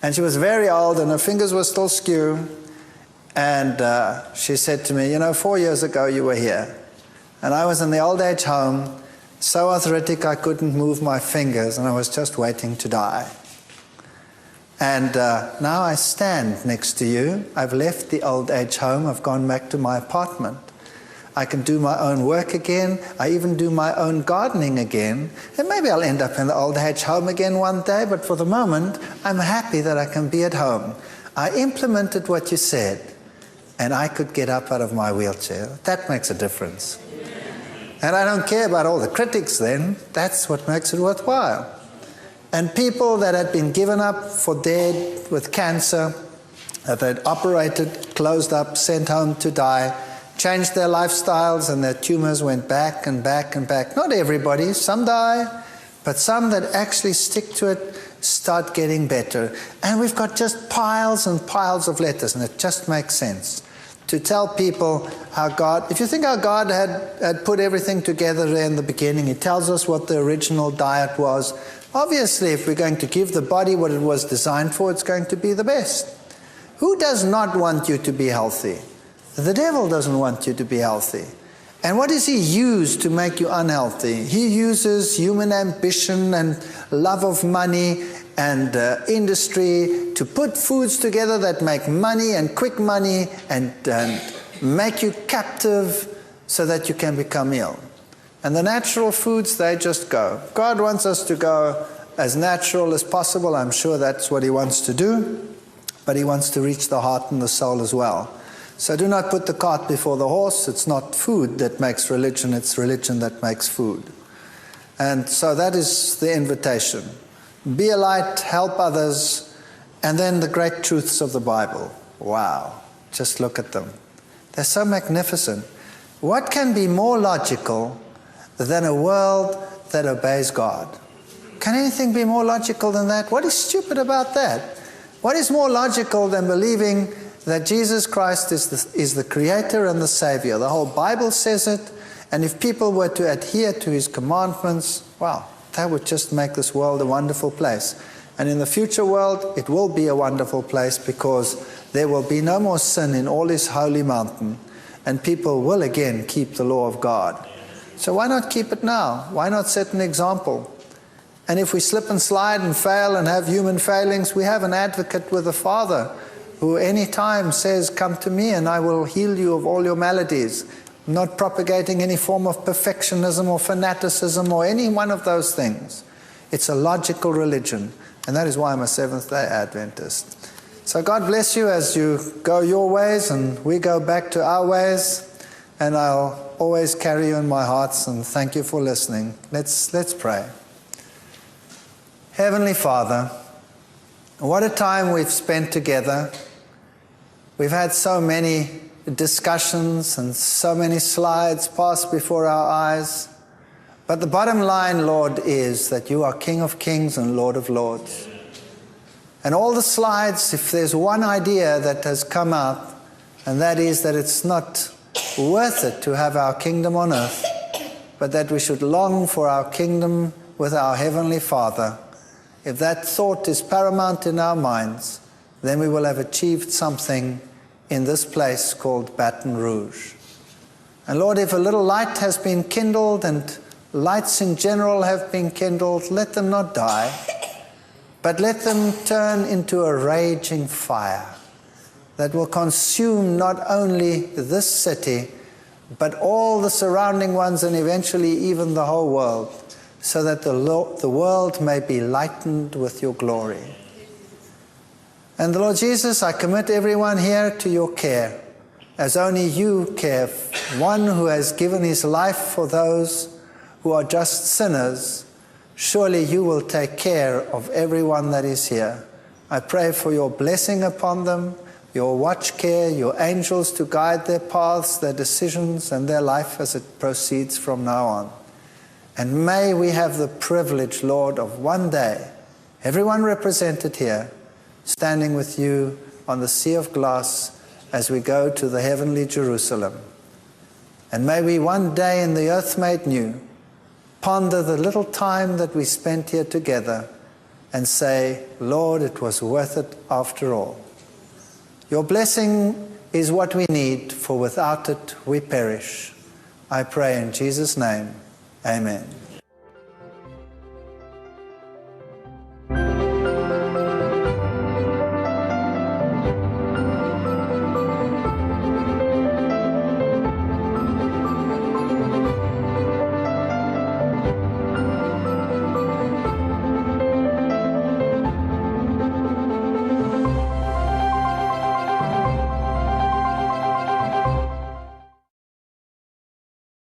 Speaker 1: and she was very old, and her fingers were still skew, and she said to me, 4 years ago you were here, and I was in the old age home, so arthritic I couldn't move my fingers, and I was just waiting to die. And now I stand next to you. I've left the old age home. I've gone back to my apartment. I can do my own work again. I even do my own gardening again. And maybe I'll end up in the old age home again one day, but for the moment, I'm happy that I can be at home. I implemented what you said, and I could get up out of my wheelchair. That makes a difference. And I don't care about all the critics then. That's what makes it worthwhile. And people that had been given up for dead with cancer, that they'd operated, closed up, sent home to die, changed their lifestyles, and their tumors went back and back and back. Not everybody, some die, but some that actually stick to it start getting better. And we've got just piles and piles of letters, and it just makes sense to tell people how God, if you think how God had put everything together there in the beginning, He tells us what the original diet was. Obviously, if we're going to give the body what it was designed for, it's going to be the best. Who does not want you to be healthy? The devil doesn't want you to be healthy. And what does he use to make you unhealthy? He uses human ambition and love of money and industry to put foods together that make money and quick money and make you captive so that you can become ill. And the natural foods, they just go. God wants us to go as natural as possible. I'm sure that's what He wants to do. But He wants to reach the heart and the soul as well. So do not put the cart before the horse. It's not food that makes religion. It's religion that makes food. And so that is the invitation. Be a light, help others, and then the great truths of the Bible. Wow. Just look at them. They're so magnificent. What can be more logical than a world that obeys God? Can anything be more logical than that? What is stupid about that? What is more logical than believing that Jesus Christ is the Creator and the Savior? The whole Bible says it, and if people were to adhere to His commandments, well, that would just make this world a wonderful place. And in the future world, it will be a wonderful place because there will be no more sin in all His holy mountain, and people will again keep the law of God. So why not keep it now? Why not set an example? And if we slip and slide and fail and have human failings, we have an advocate with the Father who any time says, "Come to me and I will heal you of all your maladies." I'm not propagating any form of perfectionism or fanaticism or any one of those things. It's a logical religion, and that is why I'm a Seventh-day Adventist. So God bless you as you go your ways and we go back to our ways, and I'll always carry you in my hearts, and thank you for listening. Let's pray. Heavenly Father, what a time we've spent together. We've had so many discussions and so many slides pass before our eyes. But the bottom line, Lord, is that you are King of Kings and Lord of Lords. And all the slides, if there's one idea that has come out, and that is that it's not worth it to have our kingdom on earth, but that we should long for our kingdom with our Heavenly Father. If that thought is paramount in our minds, then we will have achieved something in this place called Baton Rouge. And Lord, if a little light has been kindled, and lights in general have been kindled, let them not die. but let them turn into a raging fire that will consume not only this city, but all the surrounding ones and eventually even the whole world, so that the world may be lightened with your glory. And Lord Jesus, I commit everyone here to your care, as only you care, one who has given his life for those who are just sinners. Surely you will take care of everyone that is here. I pray for your blessing upon them, your watch care, your angels to guide their paths, their decisions, and their life as it proceeds from now on. And may we have the privilege, Lord, of one day, everyone represented here, standing with you on the sea of glass as we go to the heavenly Jerusalem. And may we one day in the earth made new ponder the little time that we spent here together and say, Lord, it was worth it after all. Your blessing is what we need, for without it we perish. I pray in Jesus' name, amen.